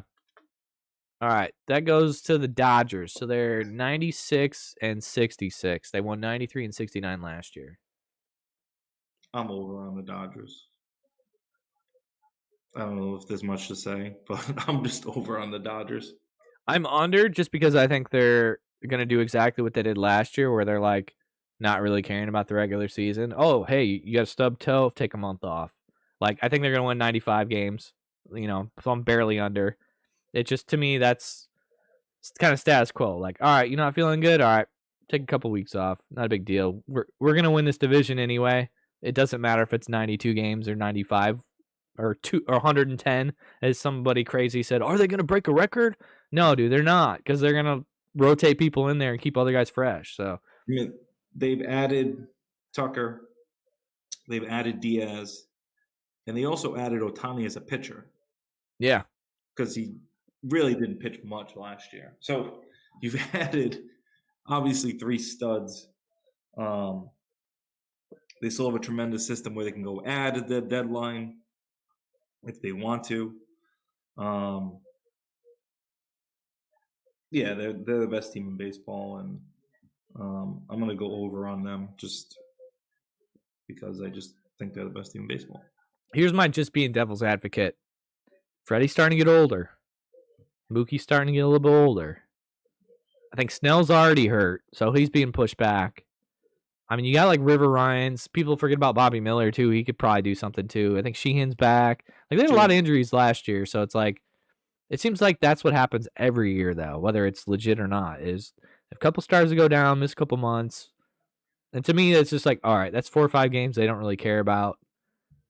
A: All right. That goes to the Dodgers. So they're 96 and 66. They won 93 and 69 last year.
B: I'm over on the Dodgers. I don't know if there's much to say, but I'm just over on the Dodgers.
A: I'm under just because I think they're going to do exactly what they did last year, where they're like not really caring about the regular season. Oh, hey, you got a stub toe? Take a month off. Like, I think they're going to win 95 games, so I'm barely under. It just, to me, that's kind of status quo. Like, all right, you're not feeling good? All right, take a couple weeks off. Not a big deal. We're going to win this division anyway. It doesn't matter if it's 92 games or 95 or 110, as somebody crazy said. Are they going to break a record? No, dude, they're not, because they're going to rotate people in there and keep other guys fresh. So
B: they've added Tucker, they've added Diaz, and they also added Otani as a pitcher.
A: Yeah,
B: because he really didn't pitch much last year. So you've added obviously 3 studs. They still have a tremendous system where they can go add at the deadline if they want to. Yeah, they're the best team in baseball, and I'm going to go over on them just because I just think they're the best team in baseball.
A: Here's my just being devil's advocate. Freddie's starting to get older. Mookie's starting to get a little bit older. I think Snell's already hurt, so he's being pushed back. I mean, you got like River Ryans. People forget about Bobby Miller too. He could probably do something too. I think Sheehan's back. Like, they had a lot of injuries last year, so it's like it seems like that's what happens every year, though, whether it's legit or not. Is if a couple stars go down, miss a couple months, and to me, it's just like, all right, that's 4 or 5 games they don't really care about.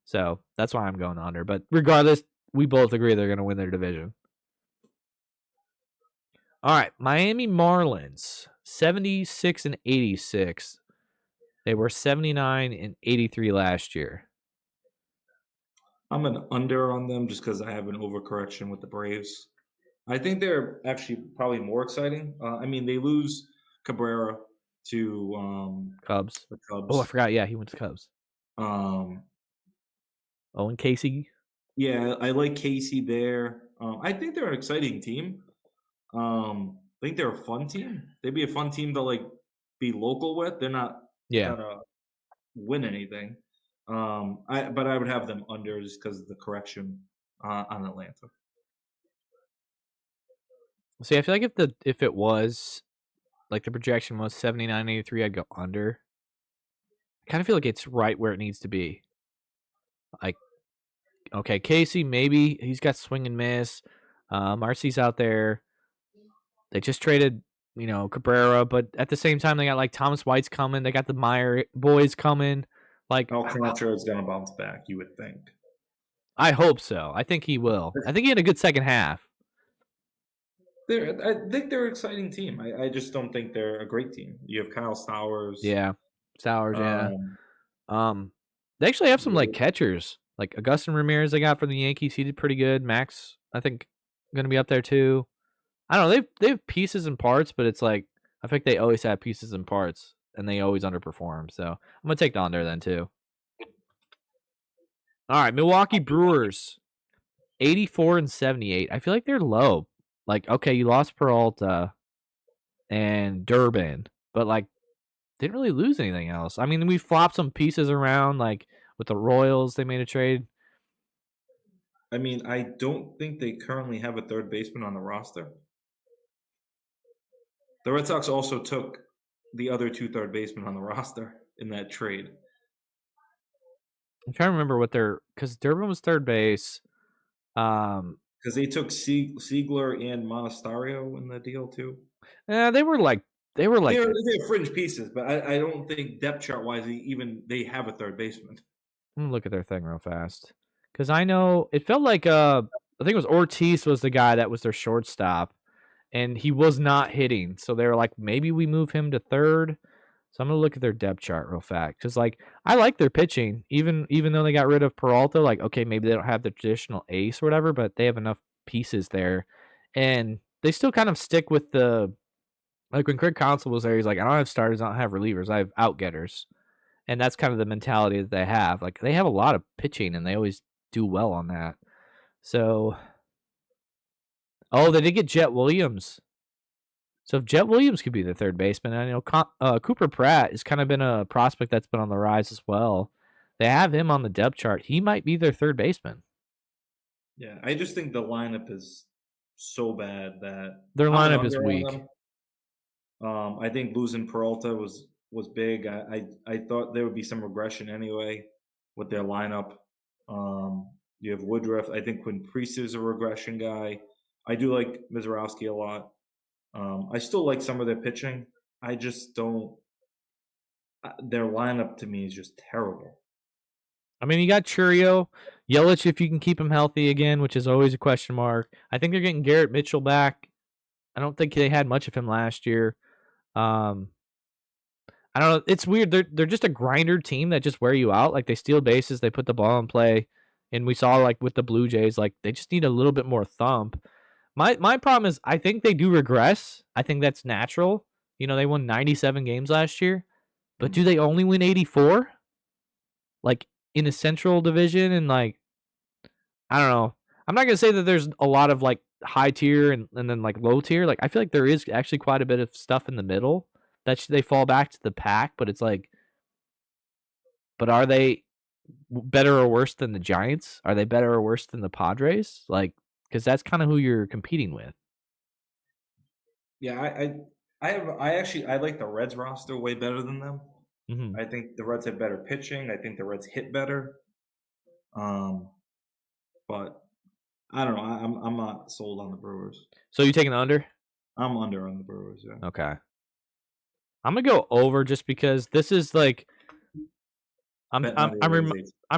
A: So that's why I'm going under. But regardless, we both agree they're going to win their division. All right, Miami Marlins, 76 and 86. They were 79 and 83 last year.
B: I'm an under on them just because I have an overcorrection with the Braves. I think they're actually probably more exciting. They lose Cabrera to
A: Cubs.
B: the Cubs.
A: Oh, I forgot. Yeah, he went to Cubs. And Casey.
B: Yeah, I like Casey there. I think they're an exciting team. I think they're a fun team. They'd be a fun team to like be local with. They're not gonna win anything. But I would have them under just because of the correction on Atlanta.
A: See, I feel like if it was like the projection was 79-83, I'd go under. I kind of feel like it's right where it needs to be. Like, okay, Casey, maybe he's got swing and miss. Marcy's out there. They just traded, Cabrera, but at the same time, they got like Thomas White's coming. They got the Meyer boys coming. Like,
B: Alcantara is going to bounce back, you would think.
A: I hope so. I think he will. I think he had a good second half.
B: I think they're an exciting team. I just don't think they're a great team. You have Kyle Stowers.
A: Yeah. Stowers, yeah.
B: Um,
A: They actually have some like catchers. Like Augustin Ramirez they got from the Yankees, he did pretty good. Max, I think, gonna be up there too. I don't know, they have pieces and parts, but it's like I think they always have pieces and parts and they always underperform. So I'm gonna take the under then too. All right, Milwaukee Brewers, 84 and 78. I feel like they're low. Like, okay, you lost Peralta and Durbin, but like didn't really lose anything else. I mean, we flopped some pieces around, like with the Royals, they made a trade.
B: I mean, I don't think they currently have a third baseman on the roster. The Red Sox also took the other two third basemen on the roster in that trade.
A: I'm trying to remember what because Durbin was third base.
B: Because they took Siegler and Monasterio in the deal too.
A: Yeah, they were
B: they're fringe pieces, but I don't think depth chart wise even they have a third baseman.
A: Let me look at their thing real fast because I know it felt like I think it was Ortiz was the guy that was their shortstop, and he was not hitting. So they were like, maybe we move him to third. So I'm gonna look at their depth chart real fast because like I like their pitching, even though they got rid of Peralta. Like, okay, maybe they don't have the traditional ace or whatever, but they have enough pieces there, and they still kind of stick with the like when Craig Counsell was there. He's like, I don't have starters, I don't have relievers, I have outgetters, and that's kind of the mentality that they have. Like they have a lot of pitching, and they always do well on that. So, oh, they did get Jet Williams. So if Jet Williams could be the third baseman, I know Cooper Pratt has kind of been a prospect that's been on the rise as well. They have him on the depth chart. He might be their third baseman.
B: Yeah, I just think the lineup is so bad that
A: their
B: I'm
A: lineup is weak.
B: I think losing Peralta was big. I thought there would be some regression anyway with their lineup. You have Woodruff. I think Quinn Priest is a regression guy. I do like Mizorowski a lot. I still like some of their pitching. I just don't. Their lineup to me is just terrible.
A: I mean, you got Churio, Yelich if you can keep him healthy again, which is always a question mark. I think they're getting Garrett Mitchell back. I don't think they had much of him last year. I don't know. It's weird. They're just a grinder team that just wear you out. Like they steal bases, they put the ball in play, and we saw like with the Blue Jays, like they just need a little bit more thump. My problem is I think they do regress. I think that's natural. You know, they won 97 games last year, but do they only win 84? Like in a Central Division and like I don't know. I'm not gonna say that there's a lot of like high tier and then like low tier. Like I feel like there is actually quite a bit of stuff in the middle that they fall back to the pack, but it's like, but are they better or worse than the Giants? Are they better or worse than the Padres? Like, because that's kind of who you're competing with.
B: Yeah, I like the Reds roster way better than them.
A: Mm-hmm.
B: I think the Reds have better pitching. I think the Reds hit better. But I don't know. I'm not sold on the Brewers.
A: So you taking the under?
B: I'm under on the Brewers. Yeah.
A: Okay. I'm gonna go over just because this is like I'm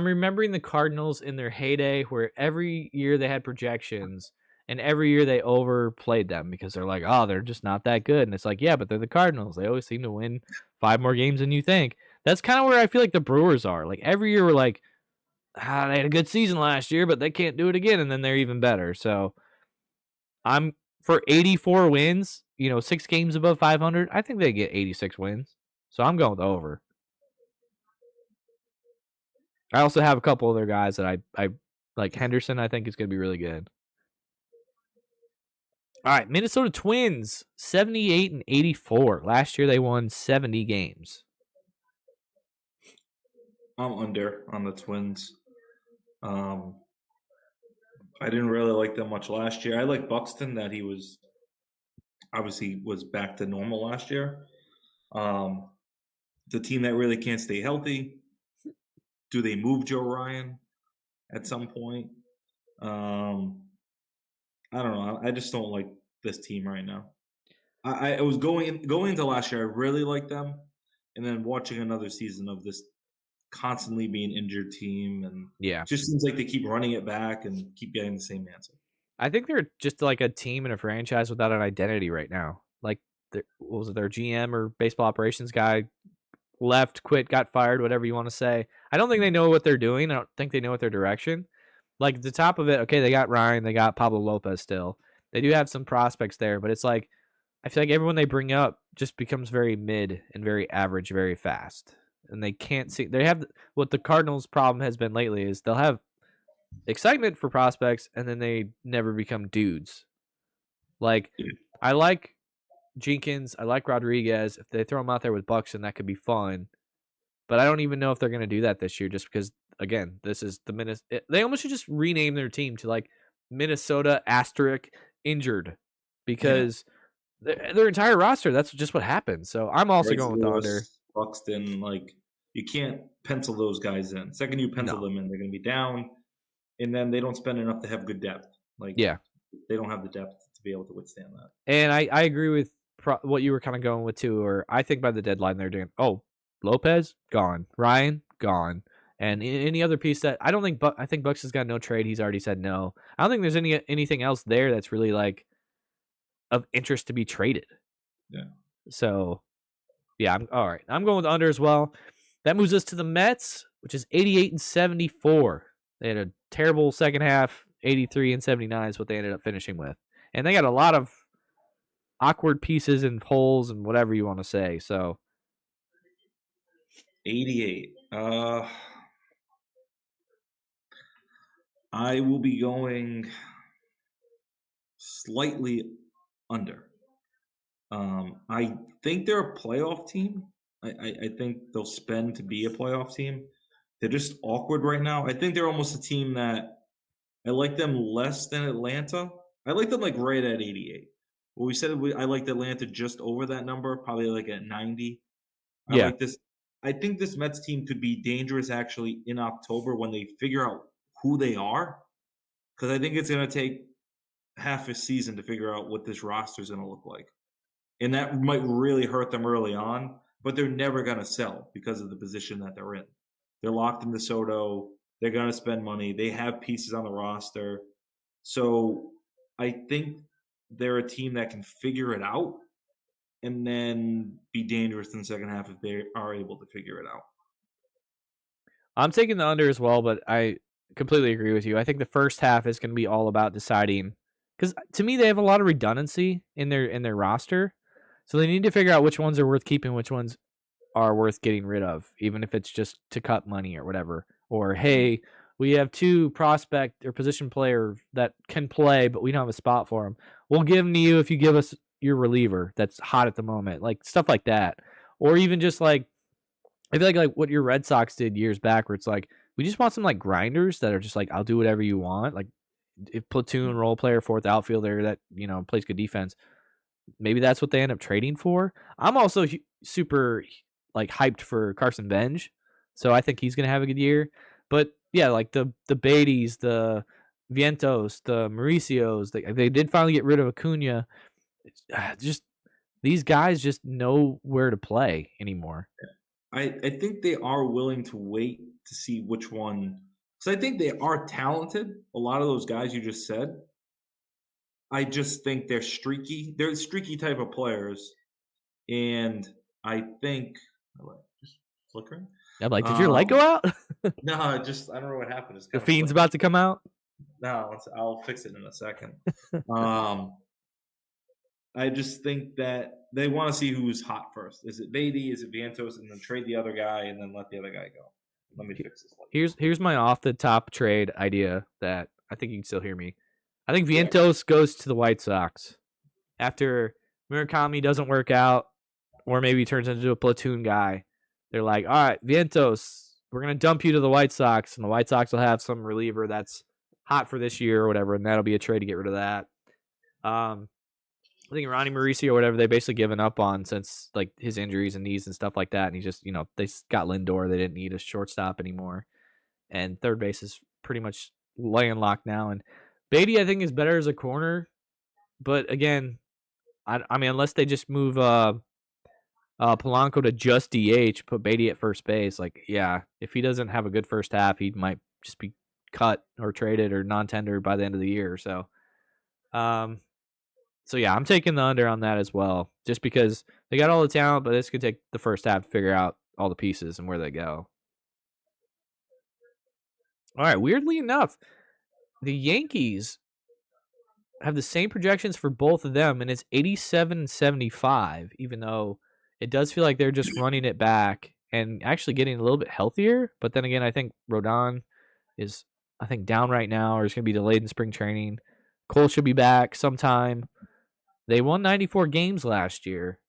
A: remembering the Cardinals in their heyday where every year they had projections and every year they overplayed them because they're like, oh, they're just not that good. And it's like, yeah, but they're the Cardinals. They always seem to win 5 more games than you think. That's kind of where I feel like the Brewers are. Like every year we're like, they had a good season last year, but they can't do it again, and then they're even better. So I'm for 84 wins, 6 games above 500. I think they get 86 wins. So I'm going with over. I also have a couple other guys that I like. Henderson, I think, is going to be really good. All right, Minnesota Twins, 78 and 84. Last year they won 70 games.
B: I'm under on the Twins. I didn't really like them much last year. I like Buxton that he was obviously was back to normal last year. The team that really can't stay healthy. Do they move Joe Ryan at some point? I don't know. I just don't like this team right now. I was going into last year. I really liked them, and then watching another season of this constantly be an injured team, and
A: Yeah.
B: just seems like they keep running it back and keep getting the same answer.
A: I think they're just like a team and a franchise without an identity right now. Like, what was it, their GM or baseball operations guy left, quit, got fired, whatever you want to say. I don't think they know what they're doing. I don't think they know what their direction. Like, at the top of it, okay, they got Ryan, they got Pablo Lopez still. They do have some prospects there, but it's like, I feel like everyone they bring up just becomes very mid and very average very fast. And they can't see, they have what the Cardinals' problem has been lately is they'll have excitement for prospects and then they never become dudes. Like, I like Jenkins, I like Rodriguez. If they throw them out there with Buxton, that could be fun. But I don't even know if they're going to do that this year, just because again, this is the Minnesota. They almost should just rename their team to like Minnesota asterisk injured,
B: Yeah.
A: because their entire roster, that's just what happened. So I'm also
B: Bryce
A: going with the under.
B: Lewis, Buxton, like you can't pencil those guys in. Second you pencil
A: No.
B: them in, they're going to be down, and then they don't spend enough to have good depth. Like
A: Yeah.
B: they don't have the depth to be able to withstand that.
A: And I agree with what you were kind of going with too, or I think by the deadline they're doing, oh, Lopez, gone. Ryan, gone. And any other piece that I don't think, I think Bucks has got no trade. He's already said no. I don't think there's anything else there that's really like of interest to be traded.
B: Yeah.
A: So, yeah, I'm all right. I'm going with under as well. That moves us to the Mets, which is 88-74. They had a terrible second half. 83-79 is what they ended up finishing with, and they got a lot of awkward pieces and holes and whatever you want to say. So,
B: 88. I will be going slightly under. I think they're a playoff team. I think they'll spend to be a playoff team. They're just awkward right now. I think they're almost a team that I like them less than Atlanta. I like them like right at 88. Well, we said I liked Atlanta just over that number, probably like at 90. I
A: yeah,
B: like this. I think this Mets team could be dangerous actually in October when they figure out who they are, because I think it's going to take half a season to figure out what this roster is going to look like. And that might really hurt them early on, but they're never going to sell because of the position that they're in. They're locked into Soto. They're going to spend money. They have pieces on the roster. So I think they're a team that can figure it out and then be dangerous in the second half if they are able to figure it out.
A: I'm taking the under as well, but I completely agree with you. I think the first half is going to be all about deciding, because to me they have a lot of redundancy in their roster, so they need to figure out which ones are worth keeping, which ones are worth getting rid of, even if it's just to cut money or whatever. Or hey, we have two prospect or position players that can play, but we don't have a spot for them. We'll give them to you if you give us your reliever that's hot at the moment, like stuff like that. Or even just like, I feel like what your Red Sox did years back, where it's like we just want some like grinders that are just like, I'll do whatever you want, like if platoon role player, fourth outfielder that plays good defense. Maybe that's what they end up trading for. I'm also super like hyped for Carson Benj, so I think he's gonna have a good year. But yeah, like the Beatties, the Vientos, the Mauricios, they did finally get rid of Acuna. Just these guys just know where to play anymore.
B: I think they are willing to wait to see which one. Because I think they are talented. A lot of those guys you just said. I just think they're streaky. They're streaky type of players, and I think just flickering.
A: I'm like, did your light go out?
B: No, I don't know what happened. It's
A: The
B: kind of
A: fiend's about to come out.
B: No, I'll fix it in a second. I just think that they want to see who's hot first. Is it Beatty? Is it Vientos? And then trade the other guy, and then let the other guy go. Let me fix this.
A: Here's my off the top trade idea that I think you can still hear me. I think Vientos goes to the White Sox after Murakami doesn't work out, or maybe turns into a platoon guy. They're like, all right, Vientos, we're gonna dump you to the White Sox, and the White Sox will have some reliever that's hot for this year or whatever, and that'll be a trade to get rid of that. I think Ronnie Mauricio or whatever, they basically given up on since like his injuries and knees and stuff like that. And he just, they got Lindor. They didn't need a shortstop anymore. And third base is pretty much landlocked now. And Beatty, I think, is better as a corner. But again, I mean, unless they just move Polanco to just DH, put Beatty at first base. Like, yeah, if he doesn't have a good first half, he might just be cut or traded or non-tendered by the end of the year. Um, so yeah, I'm taking the under on that as well, just because they got all the talent, but this could take the first half to figure out all the pieces and where they go. All right, weirdly enough, the Yankees have the same projections for both of them, and it's 87 and 75, even though it does feel like they're just running it back and actually getting a little bit healthier. But then again, I think Rodon is, I think, down right now or is going to be delayed in spring training. Cole should be back sometime. They won 94 games last year.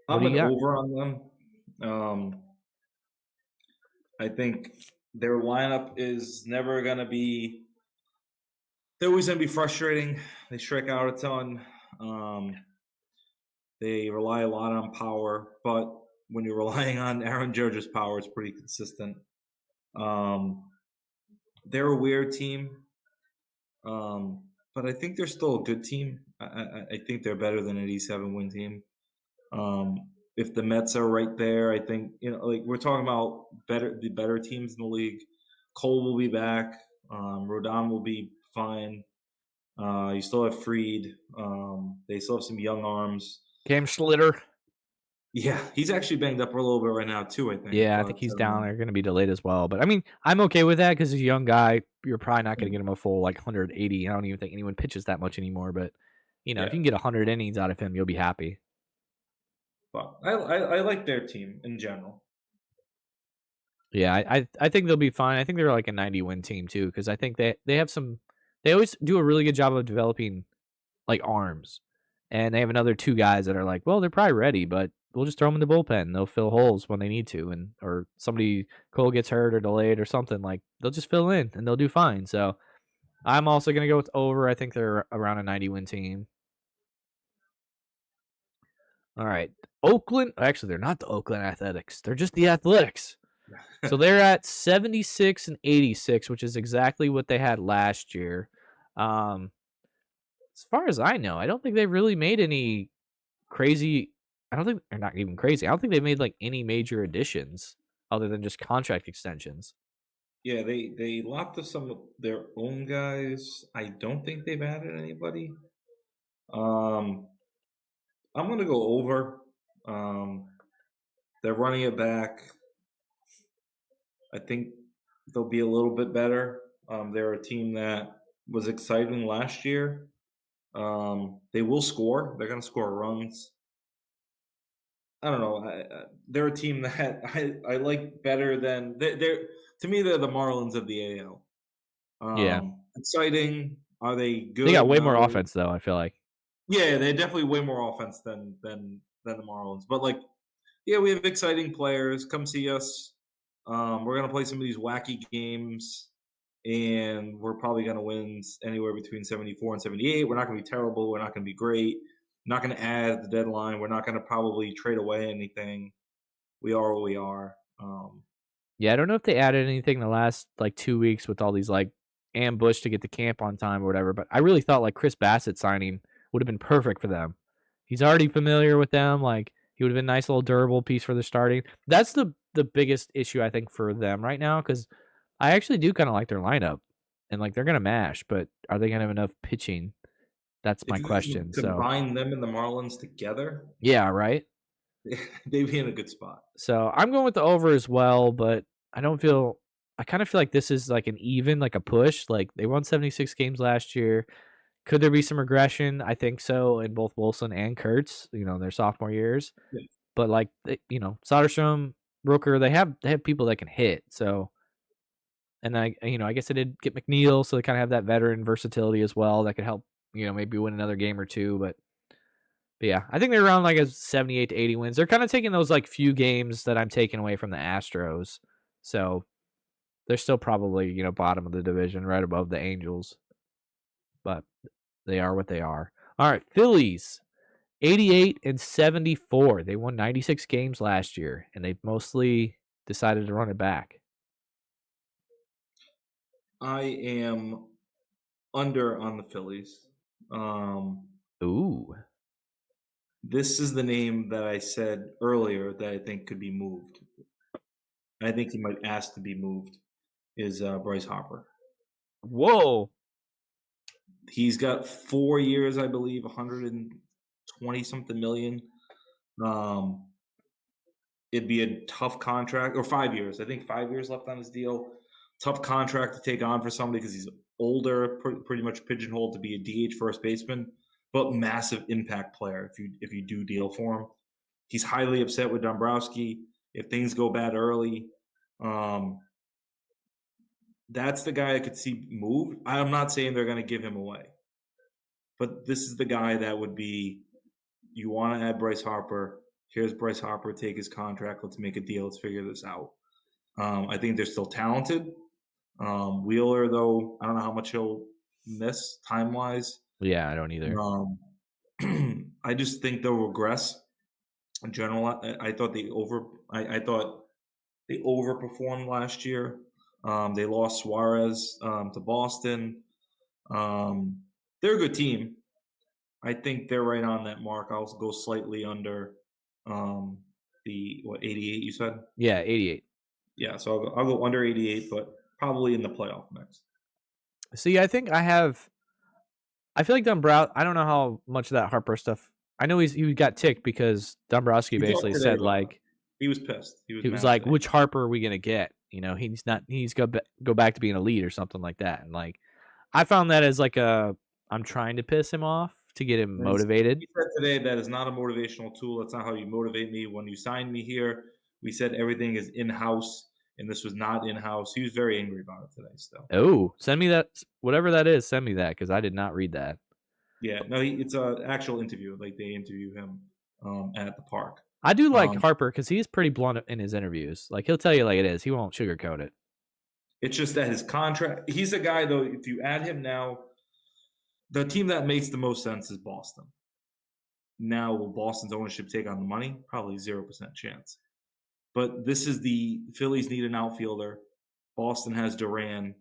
A: What do
B: I'm
A: you
B: an
A: got?
B: over on them. I think their lineup is never going to be. They're always going to be frustrating. They strike out a ton. They rely a lot on power, but when you're relying on Aaron Judge's power, it's pretty consistent. They're a weird team, but I think they're still a good team. I think they're better than an 87-win team. If the Mets are right there, I think like we're talking about the better teams in the league. Cole will be back. Rodon will be fine. You still have Freed. They still have some young arms.
A: Cam Schlitter.
B: Yeah, he's actually banged up a little bit right now too, I think.
A: Yeah, I think
B: But
A: he's down. They're going to be delayed as well. But I mean, I'm okay with that because he's a young guy. You're probably not going to get him a full 180. I don't even think anyone pitches that much anymore. But if
B: yeah,
A: you can get 100 innings out of him, you'll be happy.
B: but I like their team in general.
A: Yeah, I think they'll be fine. I think they're like a 90-win team too because I think they have some. They always do a really good job of developing like arms, and they have another two guys that are like, well, they're probably ready, but we'll just throw them in the bullpen. They'll fill holes when they need to, and or somebody Cole gets hurt or delayed or something like they'll just fill in and they'll do fine. So I'm also gonna go with over. I think they're around a 90-win team. All right, Oakland. Actually, they're not the Oakland Athletics. They're just the Athletics. So they're at 76 and 86, which is exactly what they had last year. As far as I know, I don't think they really made any crazy. I don't think they're not even crazy. I don't think they've made like any major additions other than just contract extensions.
B: Yeah, they locked up some of their own guys. I don't think they've added anybody. Um, I'm gonna go over. Um, they're running it back. I think they'll be a little bit better. They're a team that was exciting last year. They will score. They're gonna score runs. I don't know. They're a team that I like better than they're to me. They're the Marlins of the AL.
A: Yeah,
B: Exciting. Are they
A: they got
B: good?
A: way more
B: No.
A: offense though. I feel like.
B: Yeah, they're definitely way more offense than the Marlins. But like, yeah, we have exciting players. Come see us. We're gonna play some of these wacky games, and we're probably gonna win anywhere between 74 and 78. We're not gonna be terrible. We're not gonna be great. Not gonna add at the deadline. We're not gonna probably trade away anything. We are what we are.
A: Yeah, I don't know if they added anything in the last like 2 weeks with all these like ambush to get to camp on time or whatever. But I really thought like Chris Bassett signing would have been perfect for them. He's already familiar with them. Like he would have been a nice little durable piece for their starting. That's the biggest issue I think for them right now because I actually do kind of like their lineup and like they're gonna mash, but are they gonna have enough pitching? That's my
B: if you can
A: question. So
B: combine them and the Marlins together,
A: yeah, right.
B: they'd be in a good spot.
A: So I'm going with the over as well, but I don't feel. I kind of feel like this is like an even, like a push. Like they won 76 games last year. Could there be some regression? I think so in both Wilson and Kurtz. Their sophomore years.
B: Yeah.
A: But like Soderstrom, Rooker, they have people that can hit. So and I guess they did get McNeil, so they kind of have that veteran versatility as well that could help maybe win another game or two. But yeah, I think they're around like a 78 to 80 wins. They're kind of taking those like few games that I'm taking away from the Astros. So they're still probably, bottom of the division, right above the Angels. But they are what they are. All right, Phillies, 88 and 74. They won 96 games last year, and they've mostly decided to run it back.
B: I am under on the Phillies.
A: Ooh.
B: This is the name that I said earlier that I think could be moved. I think he might ask to be moved. Is Bryce Harper?
C: Whoa.
B: He's got 4 years, I believe, 120 something million. It'd be a tough contract, or 5 years. I think 5 years left on his deal. Tough contract to take on for somebody because he's older, pretty much pigeonholed to be a DH first baseman, but massive impact player if you do deal for him. He's highly upset with Dombrowski. If things go bad early, that's the guy I could see move. I'm not saying they're going to give him away, but this is the guy that would be, you want to add Bryce Harper. Here's Bryce Harper. Take his contract. Let's make a deal. Let's figure this out. I think they're still talented. Wheeler, though, I don't know how much he'll miss time-wise.
A: Yeah, I don't either.
B: I just think they'll regress. In general, I thought they overperformed last year. They lost Suarez to Boston. They're a good team. I think they're right on that mark. I'll go slightly under the 88 you said?
A: Yeah, 88.
B: Yeah, so I'll go under 88, but probably in the playoff mix.
A: See, I think I feel like Dombrowski, I don't know how much of that Harper stuff. I know he got ticked because Dombrowski basically said, like,
B: he was pissed.
A: He was like, which Harper are we going to get? You know, he's go back to being a lead or something like that. And like, I found that as like I'm trying to piss him off to get him motivated.
B: He said today that is not a motivational tool. That's not how you motivate me. When you signed me here, we said everything is in-house, and this was not in-house. He was very angry about it today still.
A: Oh, send me that. Whatever that is, send me that, because I did not read that.
B: Yeah, no, it's an actual interview. Like, they interview him at the park.
A: I do like Harper because he's pretty blunt in his interviews. Like, he'll tell you like it is. He won't sugarcoat it.
B: It's just that his contract – he's a guy, though, if you add him now, the team that makes the most sense is Boston. Now, will Boston's ownership take on the money? Probably 0% chance. But this is the Phillies need an outfielder. Boston has Duran.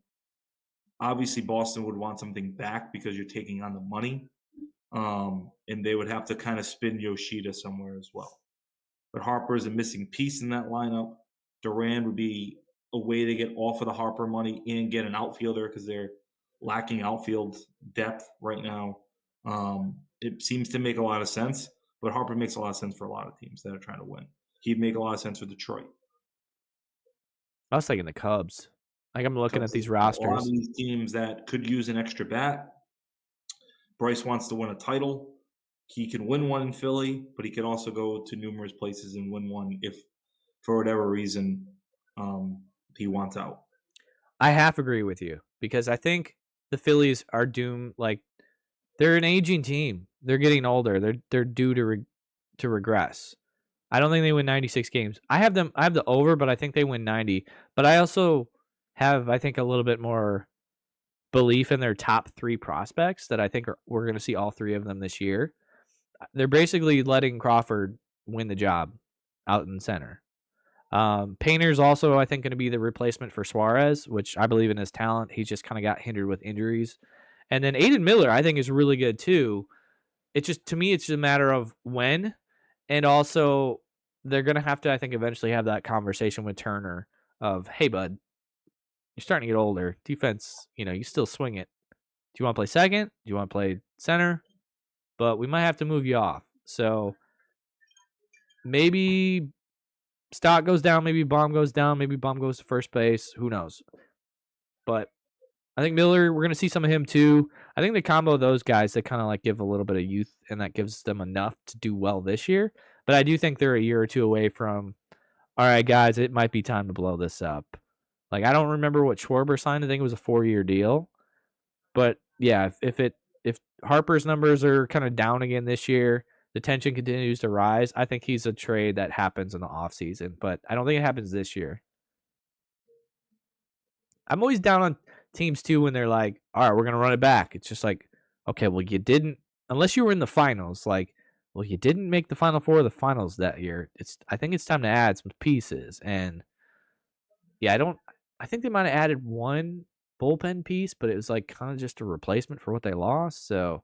B: Obviously, Boston would want something back because you're taking on the money. And they would have to kind of spin Yoshida somewhere as well. But Harper is a missing piece in that lineup. Duran would be a way to get off of the Harper money and get an outfielder because they're lacking outfield depth right now. It seems to make a lot of sense, but Harper makes a lot of sense for a lot of teams that are trying to win. He'd make a lot of sense for Detroit.
A: I was thinking the Cubs. Like, I'm looking at these rosters.
B: A lot of these teams that could use an extra bat. Bryce wants to win a title. He can win one in Philly, but he can also go to numerous places and win one if, for whatever reason, he wants out.
A: I half agree with you because I think the Phillies are doomed. Like, they're an aging team. They're getting older. They're due to regress. I don't think they win 96 games. I have the over, but I think they win 90. But I also have, I think, a little bit more belief in their top 3 prospects that I think we're going to see all 3 of them this year. They're basically letting Crawford win the job out in center. Painter's also, I think, going to be the replacement for Suarez, which I believe in his talent. He's just kind of got hindered with injuries. And then Aiden Miller, I think, is really good too. It's just, to me, it's just a matter of when. And also, they're going to have to, I think, eventually have that conversation with Turner of, hey, bud, you're starting to get older. Defense, you still swing it. Do you want to play second? Do you want to play center? But we might have to move you off. So maybe Stott goes down, maybe Baum goes down, maybe Baum goes to first base. Who knows? But I think Miller, we're going to see some of him too. I think the combo of those guys, that kind of like give a little bit of youth, and that gives them enough to do well this year. But I do think they're a year or two away from, all right, guys, it might be time to blow this up. Like, I don't remember what Schwarber signed. I think it was a 4-year deal. But yeah, if Harper's numbers are kind of down again this year, the tension continues to rise, I think he's a trade that happens in the offseason. But I don't think it happens this year. I'm always down on teams too when they're like, all right, we're going to run it back. It's just like, okay, well, you didn't, unless you were in the finals, like, well, you didn't make the Final Four or the finals that year. I think it's time to add some pieces. And yeah, I think they might have added one bullpen piece, but it was like kind of just a replacement for what they lost. So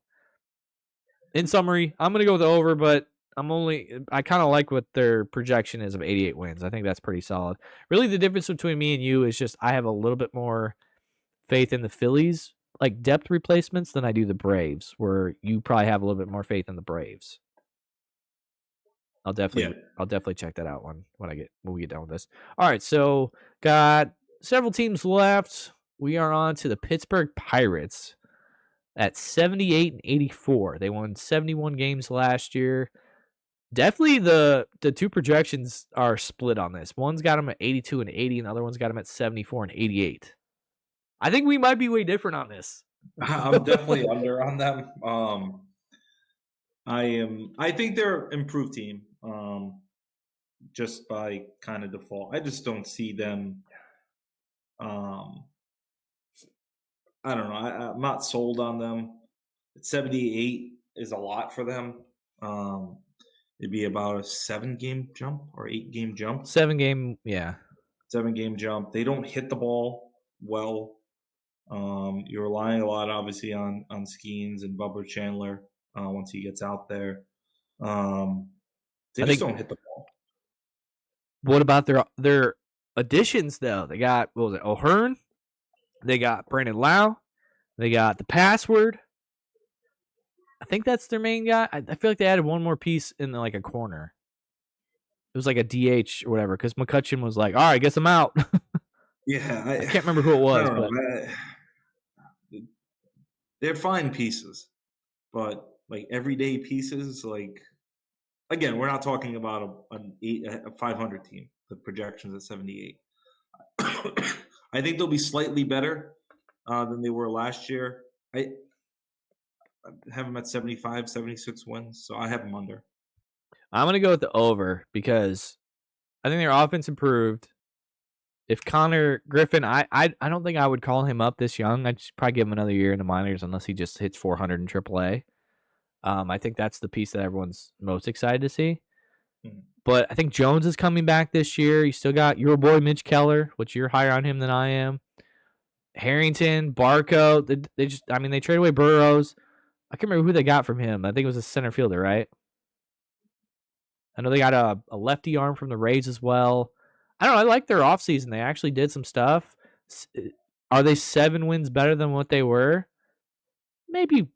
A: in summary, I'm going to go with the over, but I kind of like what their projection is of 88 wins. I think that's pretty solid. Really, the difference between me and you is just I have a little bit more faith in the Phillies, like depth replacements, than I do the Braves, where you probably have a little bit more faith in the Braves. I'll definitely check that out when we get done with this. All right, so got several teams left. We are on to the Pittsburgh Pirates at 78 and 84. They won 71 games last year. Definitely the two projections are split on this. One's got them at 82 and 80, and the other one's got them at 74 and 88. I think we might be way different on this.
B: I'm definitely under on them. I think they're an improved team, just by kind of default. I just don't see them. I don't know. I'm not sold on them. 78 is a lot for them. It'd be about a 7-game jump or 8-game jump.
A: 7-game, yeah.
B: 7-game jump. They don't hit the ball well. You're relying a lot, obviously, on Skeens and Bubba Chandler once he gets out there. They just don't hit the ball.
A: What about their additions, though? They got, what was it, O'Hearn? They got Brandon Lau. They got the password. I think that's their main guy. I feel like they added one more piece in like a corner. It was like a DH or whatever, because McCutcheon was like, all right, I guess I'm out.
B: Yeah.
A: I can't remember who it was. But
B: they're fine pieces, but like everyday pieces, like, again, we're not talking about a 500 team. The projections at 78. I think they'll be slightly better than they were last year. I have them at 75, 76 wins, so I have them under.
A: I'm going to go with the over because I think their offense improved. If Connor Griffin, I don't think I would call him up this young. I'd just probably give him another year in the minors unless he just hits 400 in AAA. I think that's the piece that everyone's most excited to see. Mm-hmm. But I think Jones is coming back this year. You still got your boy Mitch Keller, which you're higher on him than I am. Harrington, Barco. They traded away Burrows. I can't remember who they got from him. I think it was a center fielder, right? I know they got a lefty arm from the Rays as well. I don't know. I like their offseason. They actually did some stuff. Are they 7 wins better than what they were? Maybe.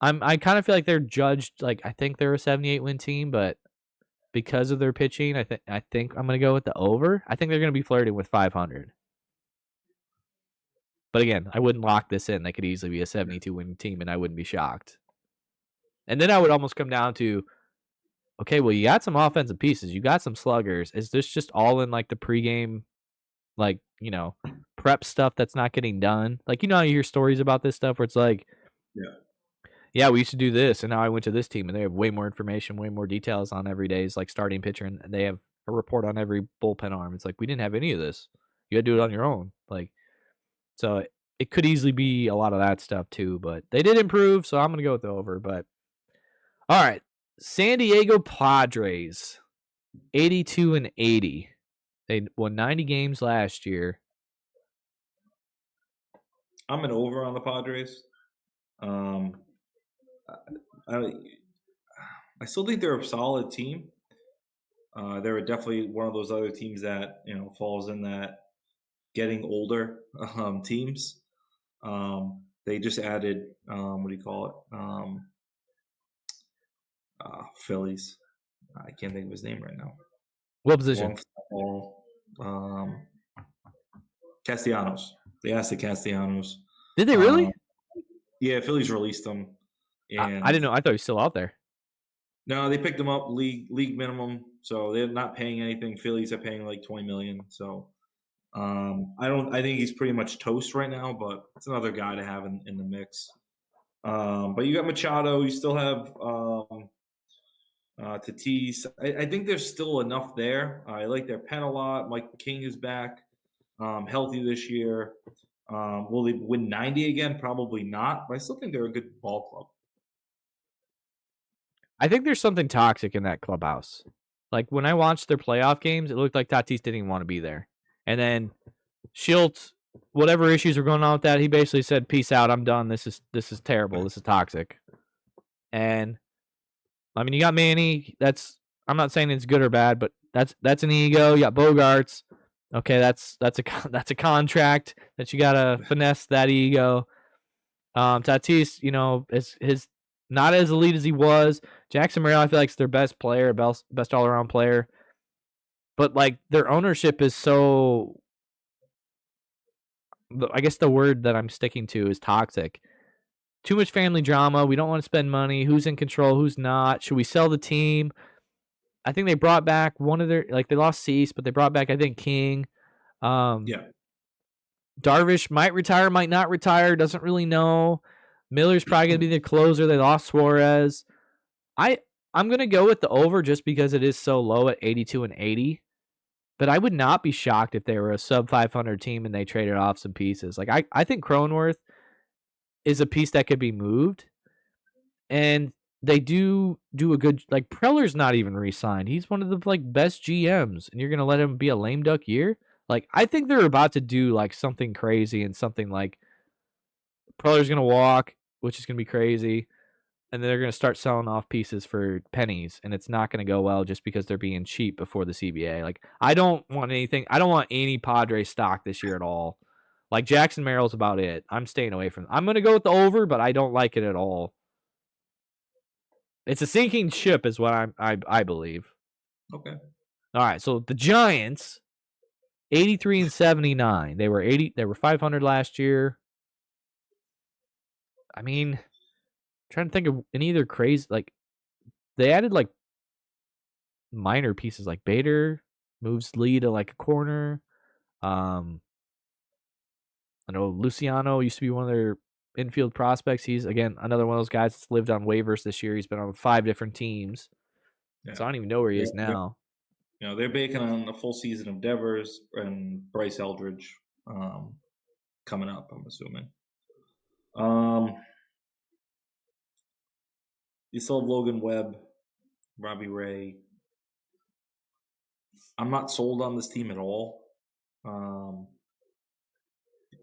A: I kind of feel like they're judged like I think they're a 78-win team, but because of their pitching, I think I'm going to go with the over. I think they're going to be flirting with 500. But again, I wouldn't lock this in. They could easily be a 72-win team, and I wouldn't be shocked. And then I would almost come down to, okay, well, you got some offensive pieces. You got some sluggers. Is this just all in, like, the pregame, like, prep stuff that's not getting done? Like, how you hear stories about this stuff where it's like, yeah, we used to do this, and now I went to this team, and they have way more information, way more details on every day's, like, starting pitcher, and they have a report on every bullpen arm. It's like, we didn't have any of this. You had to do it on your own. Like, so it could easily be a lot of that stuff, too, but they did improve, so I'm going to go with the over, but all right. San Diego Padres, 82 and 80. They won 90 games last year.
B: I'm an over on the Padres. I still think they're a solid team. They're definitely one of those other teams that falls in that getting older teams. They just added what do you call it? Phillies. I can't think of his name right now.
A: What position?
B: Castellanos. They asked the Castellanos.
A: Did they really?
B: Yeah, Phillies released him. And
A: I didn't know. I thought he was still out there.
B: No, they picked him up league minimum, so they're not paying anything. Phillies are paying like $20 million. So I think he's pretty much toast right now, but it's another guy to have in the mix. But you got Machado. You still have Tatis. I think there's still enough there. I like their pen a lot. Mike King is back, healthy this year. Will they win 90 again? Probably not, but I still think they're a good ball club.
A: I think there's something toxic in that clubhouse. Like when I watched their playoff games, it looked like Tatis didn't even want to be there. And then Schultz, whatever issues were going on with that, he basically said, "Peace out, I'm done. This is terrible. This is toxic." And I mean, you got Manny. I'm not saying it's good or bad, but that's an ego. You got Bogarts. Okay, that's that's a contract that you gotta finesse that ego. Tatis, is his not as elite as he was. Jackson Merrill, I feel like is their best player, best all around player. But like their ownership is so. I guess the word that I'm sticking to is toxic. Too much family drama. We don't want to spend money. Who's in control? Who's not? Should we sell the team? I think they brought back one of their they lost Cease, but they brought back I think King.
B: Yeah.
A: Darvish might retire, might not retire. Doesn't really know. Miller's probably gonna be the closer. They lost Suarez. I'm gonna go with the over just because it is so low at 82 and 80. But I would not be shocked if they were a sub 500 team and they traded off some pieces. Like I think Cronenworth is a piece that could be moved, and they do a good like Preller's not even re-signed. He's one of the best GMs, and you're gonna let him be a lame duck year. Like I think they're about to do like something crazy and something like Preller's gonna walk, which is gonna be crazy, and then they're gonna start selling off pieces for pennies, and it's not gonna go well just because they're being cheap before the CBA. Like I don't want anything. I don't want any Padres stock this year at all. Like Jackson Merrill's about it. I'm staying away from. I'm gonna go with the over, but I don't like it at all. It's a sinking ship, is what I believe.
B: Okay.
A: All right, so the Giants, 83 and 79. They were 500 last year. I mean, trying to think of any other crazy they added minor pieces like Bader moves Lee to a corner. I know Luciano used to be one of their infield prospects. He's again another one of those guys that's lived on waivers this year. He's been on 5 different teams.
B: Yeah.
A: So I don't even know where he is now.
B: They're banking on a full season of Devers and Bryce Eldridge coming up, I'm assuming. You still have Logan Webb, Robbie Ray. I'm not sold on this team at all.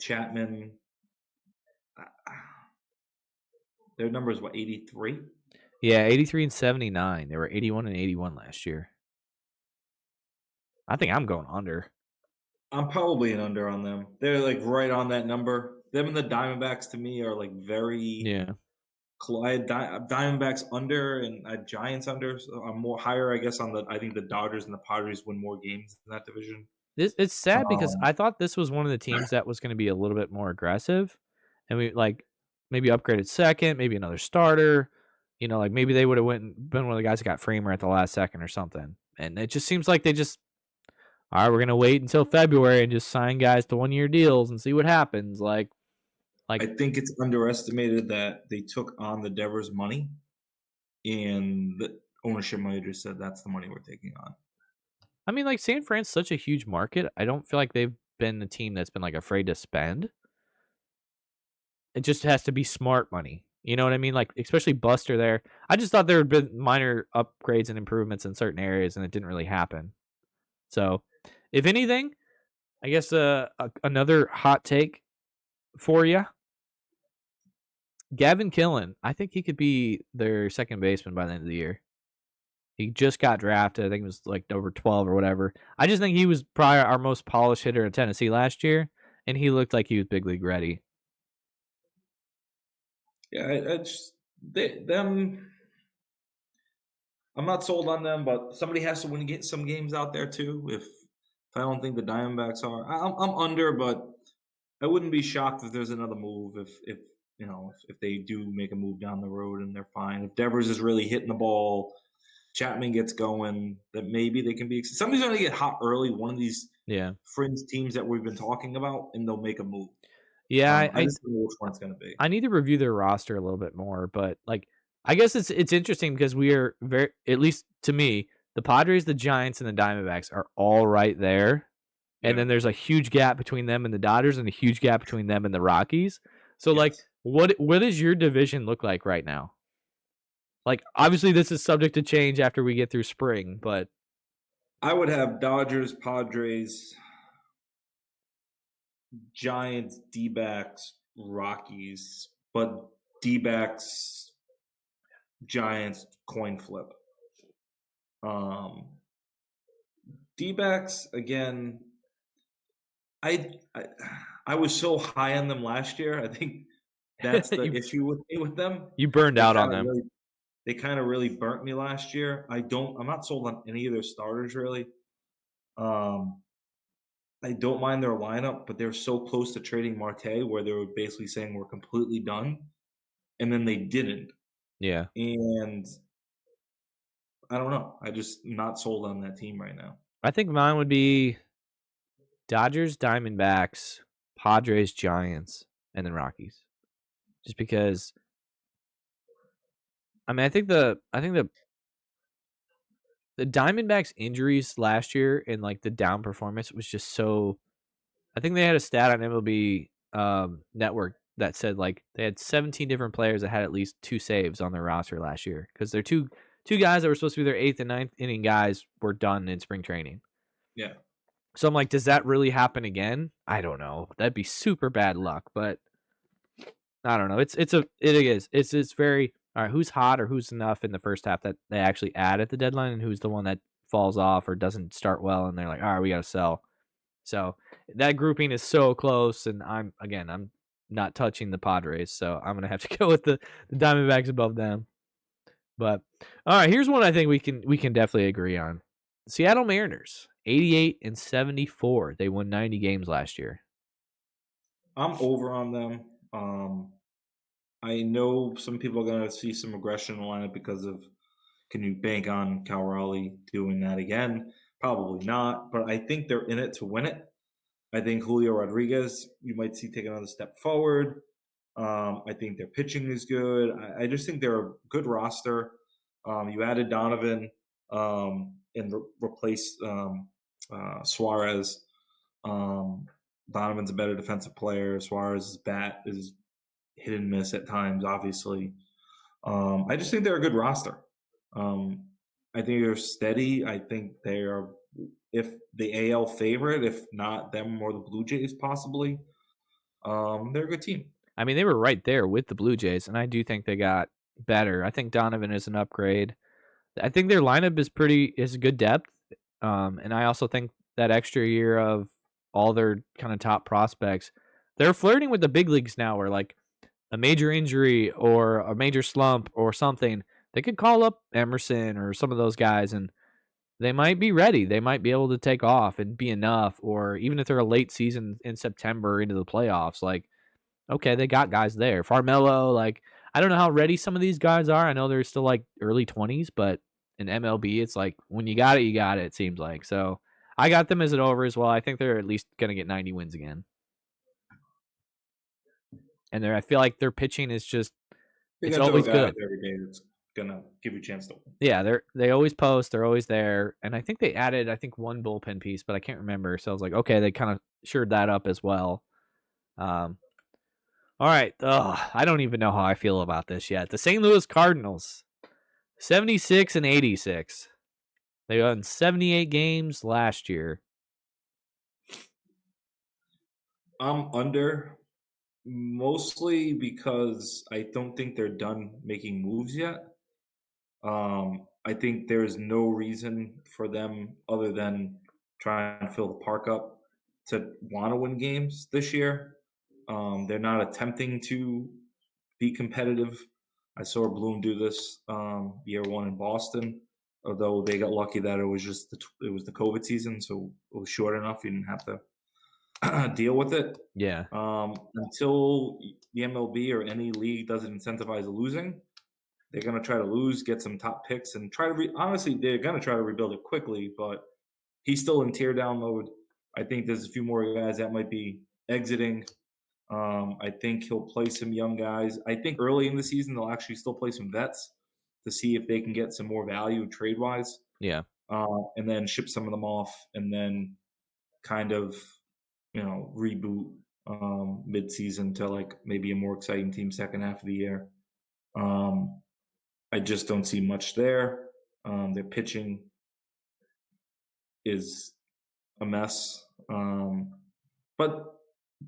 B: Chapman, their number is what, 83?
A: Yeah, 83 and 79. They were 81 and 81 last year. I think I'm going under.
B: I'm probably an under on them. They're right on that number. Them and the Diamondbacks to me are very I had Diamondbacks under and I had Giants under. So I'm more higher, I guess, on I think the Dodgers and the Padres win more games in that division.
A: It's sad because I thought this was one of the teams that was going to be a little bit more aggressive, and we maybe upgraded second, maybe another starter. Maybe they would have been one of the guys that got Framer at the last second or something. And it just seems like they just, all right, we're gonna wait until February and just sign guys to 1-year deals and see what happens.
B: I think it's underestimated that they took on the Devers money, and the ownership manager said that's the money we're taking on.
A: I mean, San Fran's such a huge market. I don't feel like they've been the team that's been afraid to spend. It just has to be smart money. You know what I mean? Especially Buster there. I just thought there had been minor upgrades and improvements in certain areas, and it didn't really happen. So, if anything, I guess another hot take for you. Gavin Killen, I think he could be their second baseman by the end of the year. He just got drafted. I think it was over 12 or whatever. I just think he was probably our most polished hitter in Tennessee last year, and he looked like he was big league ready.
B: Yeah, them. I'm not sold on them, but somebody has to get some games out there too. If I don't think the Diamondbacks are, I'm under, but I wouldn't be shocked if there's another move. If they do make a move down the road and they're fine. If Devers is really hitting the ball, Chapman gets going, that maybe they can be. Somebody's going to get hot early. One of these fringe teams that we've been talking about, and they'll make a move.
A: Yeah,
B: I just don't know which one it's going to be.
A: I need to review their roster a little bit more, but I guess it's interesting because we are at least to me, the Padres, the Giants, and the Diamondbacks are all right there. And then there's a huge gap between them and the Dodgers and a huge gap between them and the Rockies. So what does your division look like right now? Obviously this is subject to change after we get through spring, but
B: I would have Dodgers, Padres, Giants, D-backs, Rockies, but D-backs Giants coin flip. D-backs again. I was so high on them last year. I think that's the
A: you
B: issue with me with them.
A: you burned
B: They
A: out on
B: kind of
A: them.
B: really they kind of really burnt me last year. I'm not sold on any of their starters really. Um, I don't mind their lineup, but they're so close to trading Marte where they were basically saying we're completely done, and then they didn't.
A: Yeah.
B: And I don't know. I just not sold on that team right now.
A: I think mine would be Dodgers, Diamondbacks, Padres, Giants, and then Rockies. Just because I mean, I think the Diamondbacks injuries last year and like the down performance was just so. I think they had a stat on MLB network that said like they had 17 different players that had at least 2 saves on their roster last year because their two guys that were supposed to be their 8th and ninth inning guys were done in spring training.
B: Yeah.
A: So I'm like, does that really happen again? I don't know. That'd be super bad luck, but I don't know. It's very all right. Who's hot or who's enough in the first half that they actually add at the deadline, and who's the one that falls off or doesn't start well, and they're like, all right, we got to sell. So that grouping is so close, and I'm not touching the Padres, so I'm gonna have to go with the Diamondbacks above them. But all right, here's one I think we can definitely agree on. Seattle Mariners, 88 and 74. They won 90 games last year.
B: I'm over on them. I know some people are going to see some regression in the lineup because of can you bank on Cal Raleigh doing that again? Probably not, but I think they're in it to win it. I think Julio Rodriguez, you might see take another step forward. I think their pitching is good. I just think they're a good roster. You added Donovan and replaced Suarez. Donovan's a better defensive player. Suarez's bat is hit and miss at times, obviously. I just think they're a good roster. I think they're steady. I think they are, if the AL favorite, if not them or the Blue Jays, possibly. They're a good team.
A: I mean, they were right there with the Blue Jays, and I do think they got better. I think Donovan is an upgrade. I think their lineup is good depth, and I also think that extra year of all their kind of top prospects, they're flirting with the big leagues now, where like a major injury or a major slump or something, they could call up Emerson or some of those guys, and they might be ready. They might be able to take off and be enough, or even if they're a late season in September into the playoffs, like okay, they got guys there. Farmelo, like I don't know how ready some of these guys are. I know they're still like early 20s, but in MLB, it's like when you got it, you got it. It seems like so. I got them as an over as well. I think they're at least gonna get 90 wins again, and I feel like their pitching is just
B: They
A: it's
B: got to a
A: always
B: guy
A: good.
B: every day that's gonna give you a chance to win.
A: Yeah, they always post. They're always there, and I think they added one bullpen piece, but I can't remember. So I was like, okay, they kind of shored that up as well. Um, all right. I don't even know how I feel about this yet. The St. Louis Cardinals, 76 and 86. They won 78 games last year.
B: I'm under mostly because I don't think they're done making moves yet. I think there's no reason for them other than trying to fill the park up to want to win games this year. They're not attempting to be competitive. I saw Bloom do this year one in Boston, although they got lucky that it was just it was the COVID season, so it was short enough. You didn't have to deal with it.
A: Yeah.
B: Until the MLB or any league doesn't incentivize losing, they're going to try to lose, get some top picks, and try to honestly, they're going to try to rebuild it quickly. But he's still in tear down mode. I think there's a few more guys that might be exiting. I think he'll play some young guys. I think early in the season they'll actually still play some vets to see if they can get some more value trade wise.
A: Yeah.
B: And then ship some of them off, and then kind of reboot mid-season to like maybe a more exciting team second half of the year. I just don't see much there. Their pitching is a mess. But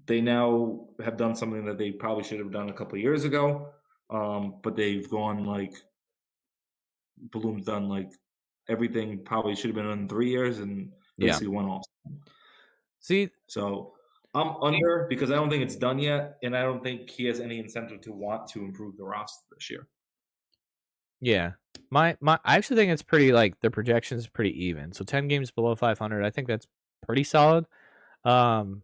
B: they now have done something that they probably should have done a couple of years ago. But they've gone like Bloom's done like everything probably should have been done in 3 years and
A: Yeah.
B: basically went off.
A: See,
B: So I'm under because I don't think it's done yet, and I don't think he has any incentive to want to improve the roster this year.
A: yeah. My I actually think it's pretty like the projection is pretty even. So 10 games below 500, I think that's pretty solid. Um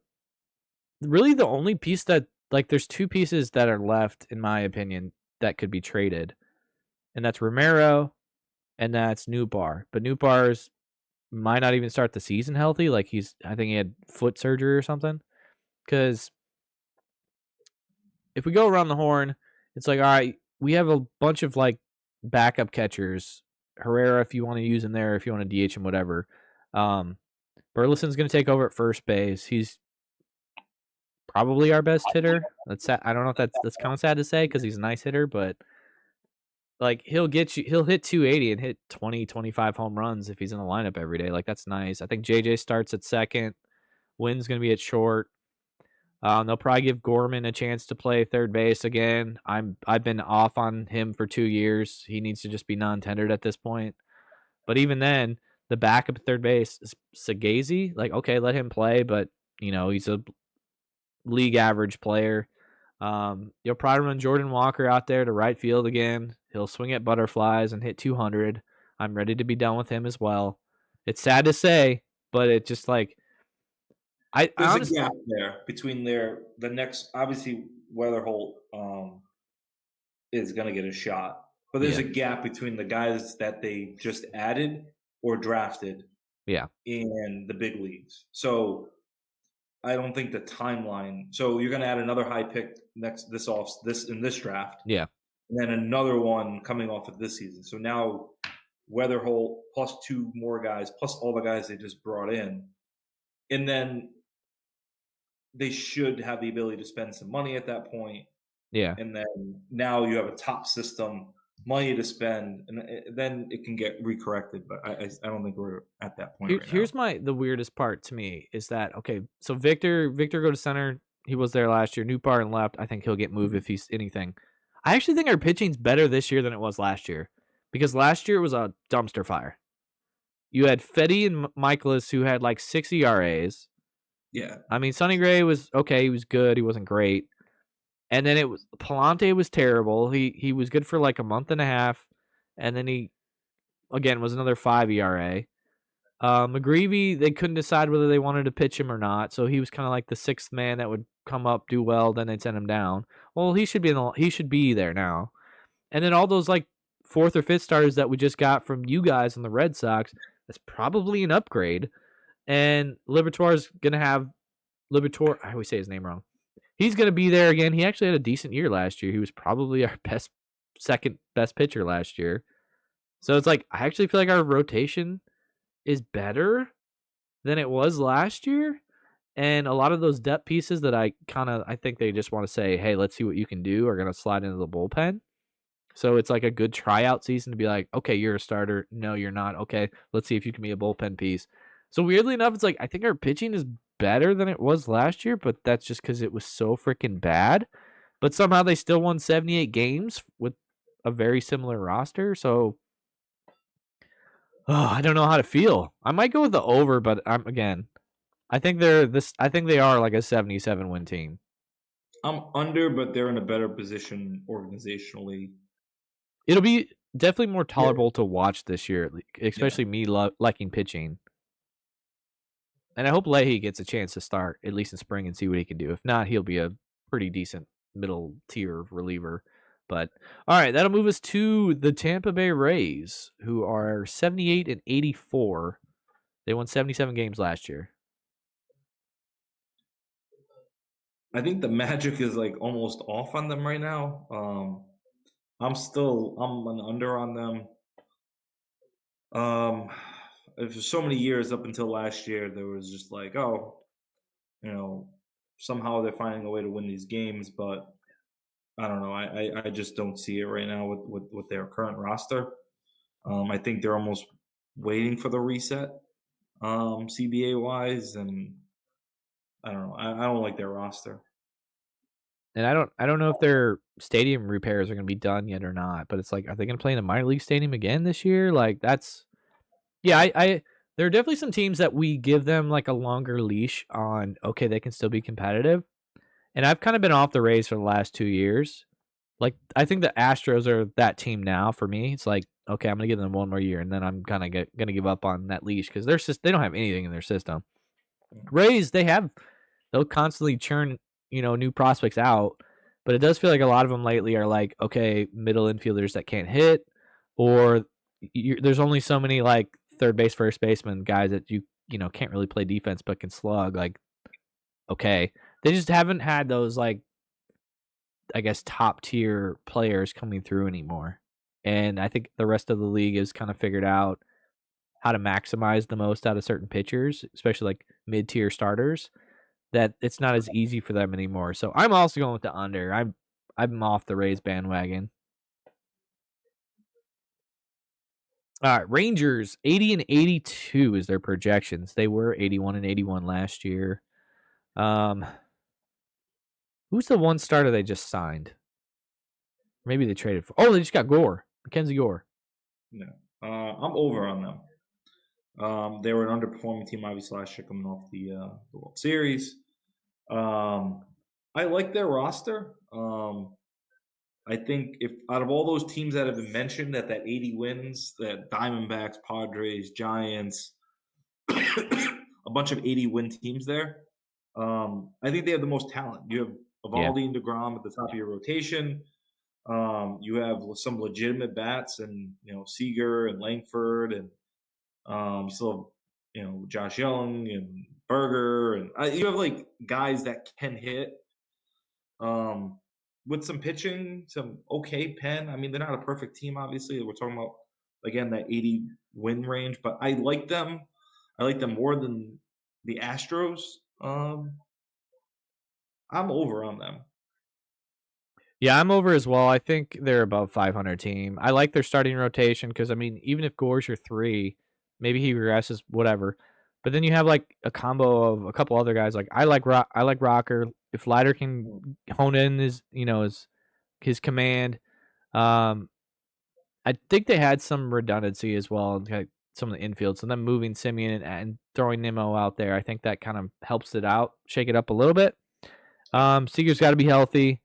A: Really the only piece that like there's two pieces that are left in my opinion that could be traded. And that's Romero and that's Newbar. But Newbar's might not even start the season healthy. Like I think he had foot surgery or something. Cuz if we go around the horn, it's like all right, we have a bunch of like backup catchers. Herrera if you want to use him there, if you want to DH him whatever. Um Burleson's going to take over at first base. He's probably our best hitter. That's sad. I don't know if that's kind of sad to say because he's a nice hitter, but like he'll hit 280 and hit 20, 25 home runs if he's in the lineup every day. Like that's nice. I think JJ starts at second. Wynn's gonna be at short. They'll probably give Gorman a chance to play third base again. I've been off on him for 2 years. He needs to just be non-tendered at this point. But even then, the backup at third base is Sagazi. Like okay, let him play, but he's a league average player. You'll probably run Jordan Walker out there to right field again. He'll swing at butterflies and hit 200. I'm ready to be done with him as well. It's sad to say, but it just like I
B: There's a
A: honestly,
B: gap there between the next obviously Weatherholt is gonna get a shot, but there's
A: yeah,
B: a gap between the guys that they just added or drafted
A: yeah,
B: in the big leagues. So I don't think the timeline. So you're gonna add another high pick this in this draft,
A: yeah,
B: and then another one coming off of this season. So now Weatherholt plus two more guys, plus all the guys they just brought in, and then they should have the ability to spend some money at that point.
A: yeah.
B: And then now you have a top system, money to spend, and then it can get recorrected. But I don't think we're at that point right now.
A: Here's the weirdest part to me is that okay, so Victor go to center. He was there last year. Newpart and left. I think he'll get moved if he's anything. I actually think our pitching's better this year than it was last year because last year it was a dumpster fire. You had Fetty and Michaelis who had like 6 ERAs.
B: Yeah,
A: I mean, Sonny Gray was okay. He was good. He wasn't great. And then it was Palante was terrible. He was good for like a month and a half, and then he again was another 5 ERA. McGreevy, they couldn't decide whether they wanted to pitch him or not, so he was kind of like the sixth man that would come up, do well, then they'd send him down. Well, he should be there now. And then all those like fourth or fifth starters that we just got from you guys on the Red Sox, that's probably an upgrade. And Liberatore's gonna have Liberatore. I always say his name wrong. He's gonna be there again. He actually had a decent year last year. He was probably our second best pitcher last year. So it's like I actually feel like our rotation is better than it was last year. And a lot of those depth pieces that I think they just want to say, hey, let's see what you can do, are gonna slide into the bullpen. So it's like a good tryout season to be like, okay, you're a starter. No, you're not. Okay, let's see if you can be a bullpen piece. So weirdly enough, it's like I think our pitching is better than it was last year, but that's just because it was so freaking bad. But somehow they still won 78 games with a very similar roster. So I don't know how to feel. I might go with the over, but I think I think they are like a 77 win team.
B: I'm under, but they're in a better position organizationally.
A: It'll be definitely more
B: Yeah,
A: tolerable to watch this year,
B: yeah.
A: especially me liking pitching. And I hope Leahy gets a chance to start at least in spring and see what he can do. If not, he'll be a pretty decent middle tier reliever. But all right, that'll move us to the Tampa Bay Rays, who are 78 and 84. They won 77 games last year.
B: I think the magic is like almost off on them right now. I'm an under on them. Um, for so many years up until last year, there was just like, oh, you know, somehow they're finding a way to win these games, but I don't know. I just don't see it right now with their current roster. I think they're almost waiting for the reset, CBA wise, and I don't know. I don't like their roster.
A: And I don't know if their stadium repairs are gonna be done yet or not, but it's like, are they gonna play in a minor league stadium again this year? Like, that's yeah, I there are definitely some teams that we give them, like, a longer leash on, okay, they can still be competitive, and I've kinda been off the Rays for the last 2 years. Like, I think the Astros are that team now for me. It's like, okay, I'm gonna give them 1 more year, and then I'm kinda gonna give up on that leash because they don't have anything in their system. Rays, they'll constantly churn, new prospects out, but it does feel like a lot of them lately are like, okay, middle infielders that can't hit, or there's only so many like third base, first baseman guys that can't really play defense but can slug. Like, okay, they just haven't had those like I guess top tier players coming through anymore, and I think the rest of the league has kind of figured out how to maximize the most out of certain pitchers, especially like mid tier starters that it's not as easy for them anymore. So I'm also going with the under. I'm off the Rays bandwagon. All right, Rangers 80 and 82 is their projections. They were 81 and 81 last year. Um, who's the one starter they just signed? Maybe they traded for. Oh, they just got Gore, Mackenzie Gore.
B: Yeah, I'm over on them. They were an underperforming team, obviously, last year coming off the World Series. I like their roster. I think if out of all those teams that have been mentioned, that 80 wins, that Diamondbacks, Padres, Giants, a bunch of 80 win teams there. I think they have the most talent. You have
A: Yeah.
B: Evaldi and DeGrom at the top of your rotation. You have some legitimate bats, and Seager and Langford, and you still have Josh Young and Berger, and you have like guys that can hit. With some pitching, some okay pen. I mean, they're not a perfect team, obviously. We're talking about again that 80 win range, but I like them. I like them more than the Astros. I'm over on them.
A: Yeah, I'm over as well. I think they're above 500 team. I like their starting rotation because I mean, even if Gore's your 3, maybe he regresses, whatever. But then you have like a combo of a couple other guys. Like I like Rocker. If Leiter can hone in his command, um, I think they had some redundancy as well in like some of the infield. So them moving Simeon and throwing Nimmo out there, I think that kind of helps it out, shake it up a little bit. Seager's got to be healthy.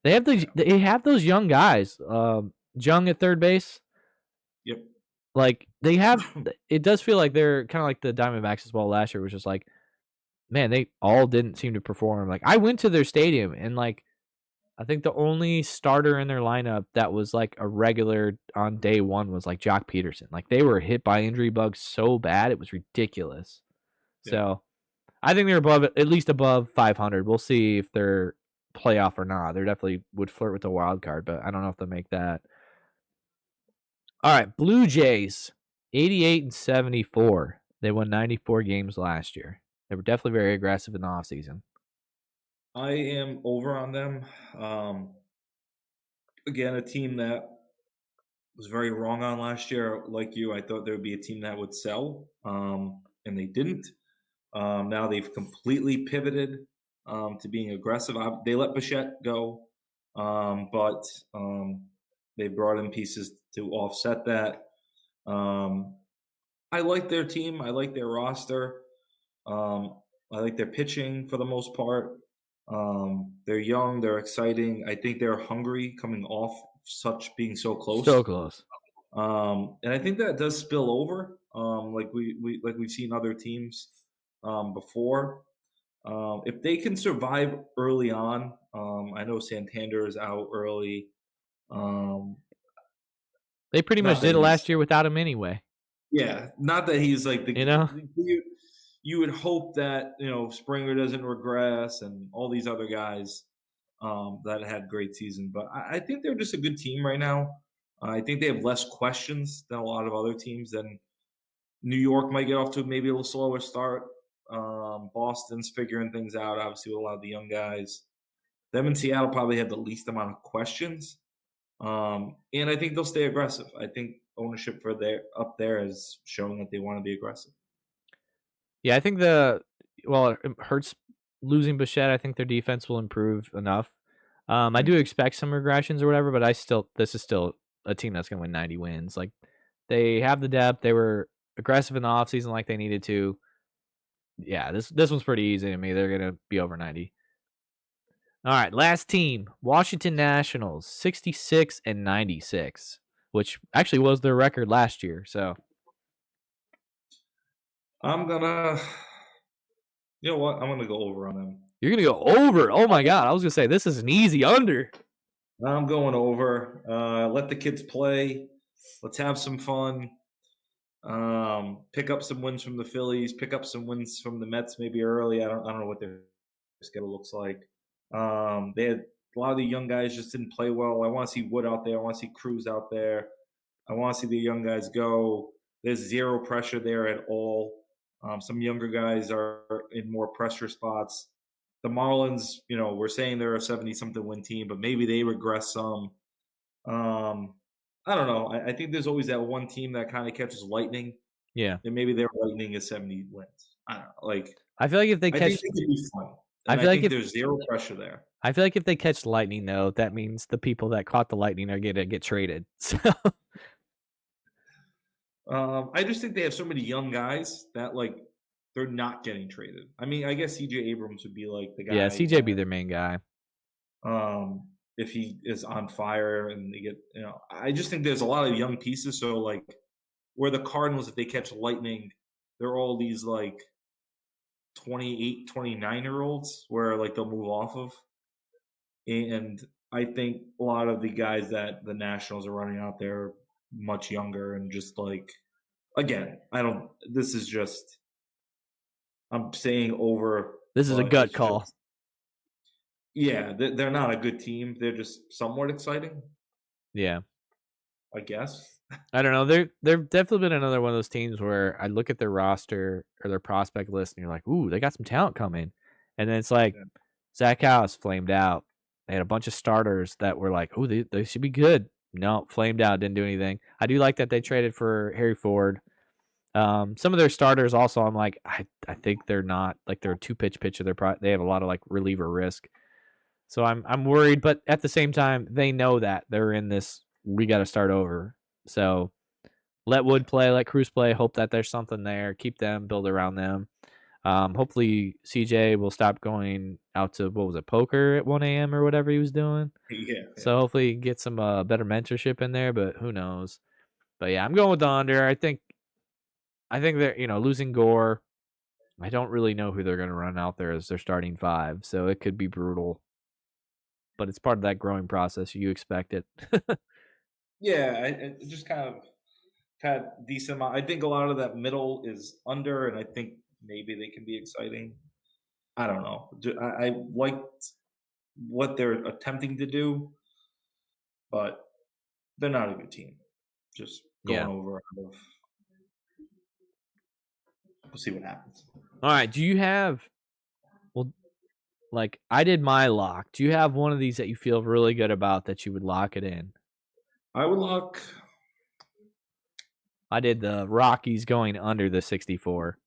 A: They have those young guys. Jung at third base.
B: Yep.
A: Like they have, it does feel like they're kind of like the Diamondbacks as well last year, which is like, man, they all didn't seem to perform. Like I went to their stadium and like I think the only starter in their lineup that was like a regular on day one was like Jock Peterson. Like they were hit by injury bugs so bad it was ridiculous.
B: Yeah.
A: So I think they're above at least above 500. We'll see if they're playoff or not. They definitely would flirt with the wild card, but I don't know if they'll make that. All right, Blue Jays 88 and 74. They won 94 games last year. They were definitely very aggressive in the offseason.
B: I am over on them. Again, a team that was very wrong on last year. Like you, I thought there would be a team that would sell, and they didn't. Now they've completely pivoted to being aggressive. They let Bichette go, but they brought in pieces to offset that. I like their team. I like their roster. I like their pitching for the most part. They're young. They're exciting. I think they're hungry coming off such being so close.
A: So close.
B: And I think that does spill over, like we've seen other teams before. If they can survive early on, I know Santander is out early. Um,
A: They pretty much
B: not that
A: did it
B: he's
A: last year without him anyway.
B: yeah, not that he's like
A: You know?
B: you would hope that Springer doesn't regress and all these other guys that had great season, but I think they're just a good team right now. I think they have less questions than a lot of other teams. Than New York might get off to maybe a little slower start. Boston's figuring things out, obviously, with a lot of the young guys. Them and Seattle probably have the least amount of questions. And I think they'll stay aggressive. I think ownership for their up there is showing that they want to be aggressive.
A: Yeah, I think it hurts losing Bichette. I think their defense will improve enough. I do expect some regressions or whatever, but this is still a team that's going to win 90 wins. Like, they have the depth. They were aggressive in the offseason like they needed to. Yeah, this one's pretty easy to me. They're going to be over 90. All right, last team, Washington Nationals, 66-96, which actually was their record last year. So
B: I'm gonna, you know what? I'm gonna go over on them.
A: you're gonna go over. Oh my god, I was gonna say this is an easy under.
B: I'm going over. Let the kids play. Let's have some fun. Pick up some wins from the Phillies. Pick up some wins from the Mets maybe early. I don't know what their schedule looks like. They had a lot of the young guys just didn't play well. I want to see Wood out there. I want to see Cruz out there. I want to see the young guys go. There's zero pressure there at all. Some younger guys are in more pressure spots. The Marlins, we're saying they're a 70-something win team, but maybe they regress some. I don't know. I think there's always that one team that kind of catches lightning.
A: Yeah.
B: And maybe their lightning is 70 wins. I don't know.
A: I feel like if they catch,
B: I think they could be fun. I think there's zero pressure there.
A: I feel like if they catch lightning, though, that means the people that caught the lightning are going to get traded. So
B: I just think they have so many young guys that they're not getting traded. I mean, I guess CJ Abrams would be like the guy.
A: Yeah, CJ be their main guy.
B: If he is on fire and they get, I just think there's a lot of young pieces. So where the Cardinals, if they catch lightning, they're all these 28, 29-year-olds where they'll move off of. And I think a lot of the guys that the Nationals are running out there are much younger and just again, this is just, I'm saying over.
A: This is a gut call.
B: Yeah, they're not a good team. They're just somewhat exciting.
A: Yeah.
B: I guess.
A: I don't know. They've definitely been another one of those teams where I look at their roster or their prospect list and you're like, ooh, they got some talent coming. And then it's like Zach House flamed out. They had a bunch of starters that were like, ooh, they should be good. No, flamed out, didn't do anything. I do like that they traded for Harry Ford. Some of their starters also, I'm like, I think they're not they're a 2-pitch pitcher. They have a lot of reliever risk. So I'm worried, but at the same time, they know that they're in this. We got to start over. So let Wood play, let Cruz play. Hope that there's something there. Keep them, build around them. Hopefully CJ will stop going out to poker at 1 a.m. or whatever he was doing.
B: Yeah.
A: So hopefully he can get some better mentorship in there, but who knows? But yeah, I'm going with the under. I think they're losing Gore. I don't really know who they're going to run out there as their starting 5, so it could be brutal. But it's part of that growing process. You expect it.
B: Yeah, I just kind of had decent amount. I think a lot of that middle is under, and I think maybe they can be exciting. I don't know. I liked what they're attempting to do, but they're not a good team. Just going over. We'll see what happens.
A: All right. Do you have? Well, I did my lock. Do you have one of these that you feel really good about that you would lock it in?
B: I would lock.
A: I did the Rockies going under the 64.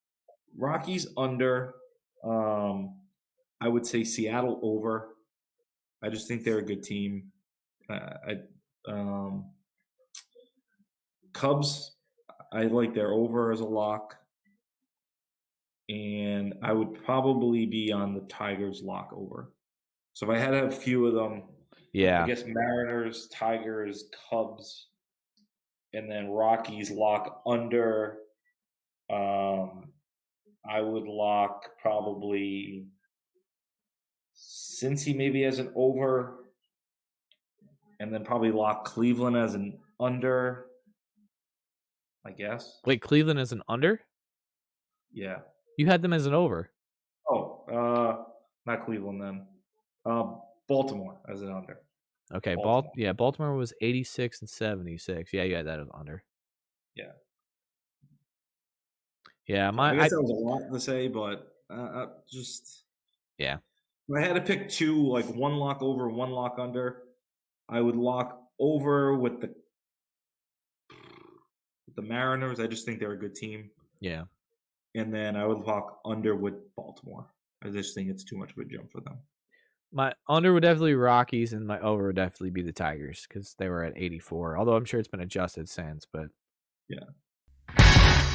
B: Rockies under. I would say Seattle over. I just think they're a good team. Cubs, I like their over as a lock. And I would probably be on the Tigers lock over. So if I had to have a few of them, I guess Mariners, Tigers, Cubs, and then Rockies lock under. I would lock probably Cincy maybe as an over, and then probably lock Cleveland as an under, I guess.
A: Wait, Cleveland as an under?
B: Yeah.
A: You had them as an over.
B: Oh, not Cleveland then. Baltimore as an under.
A: Okay, Baltimore was 86 and 76. Yeah, you had that as under.
B: Yeah.
A: Yeah,
B: I guess that was a lot to say, but just
A: yeah.
B: If I had to pick two, one lock over, one lock under, I would lock over with the Mariners. I just think they're a good team.
A: Yeah.
B: And then I would lock under with Baltimore. I just think it's too much of a jump for them.
A: My under would definitely be Rockies, and my over would definitely be the Tigers because they were at 84. Although I'm sure it's been adjusted since, but
B: yeah.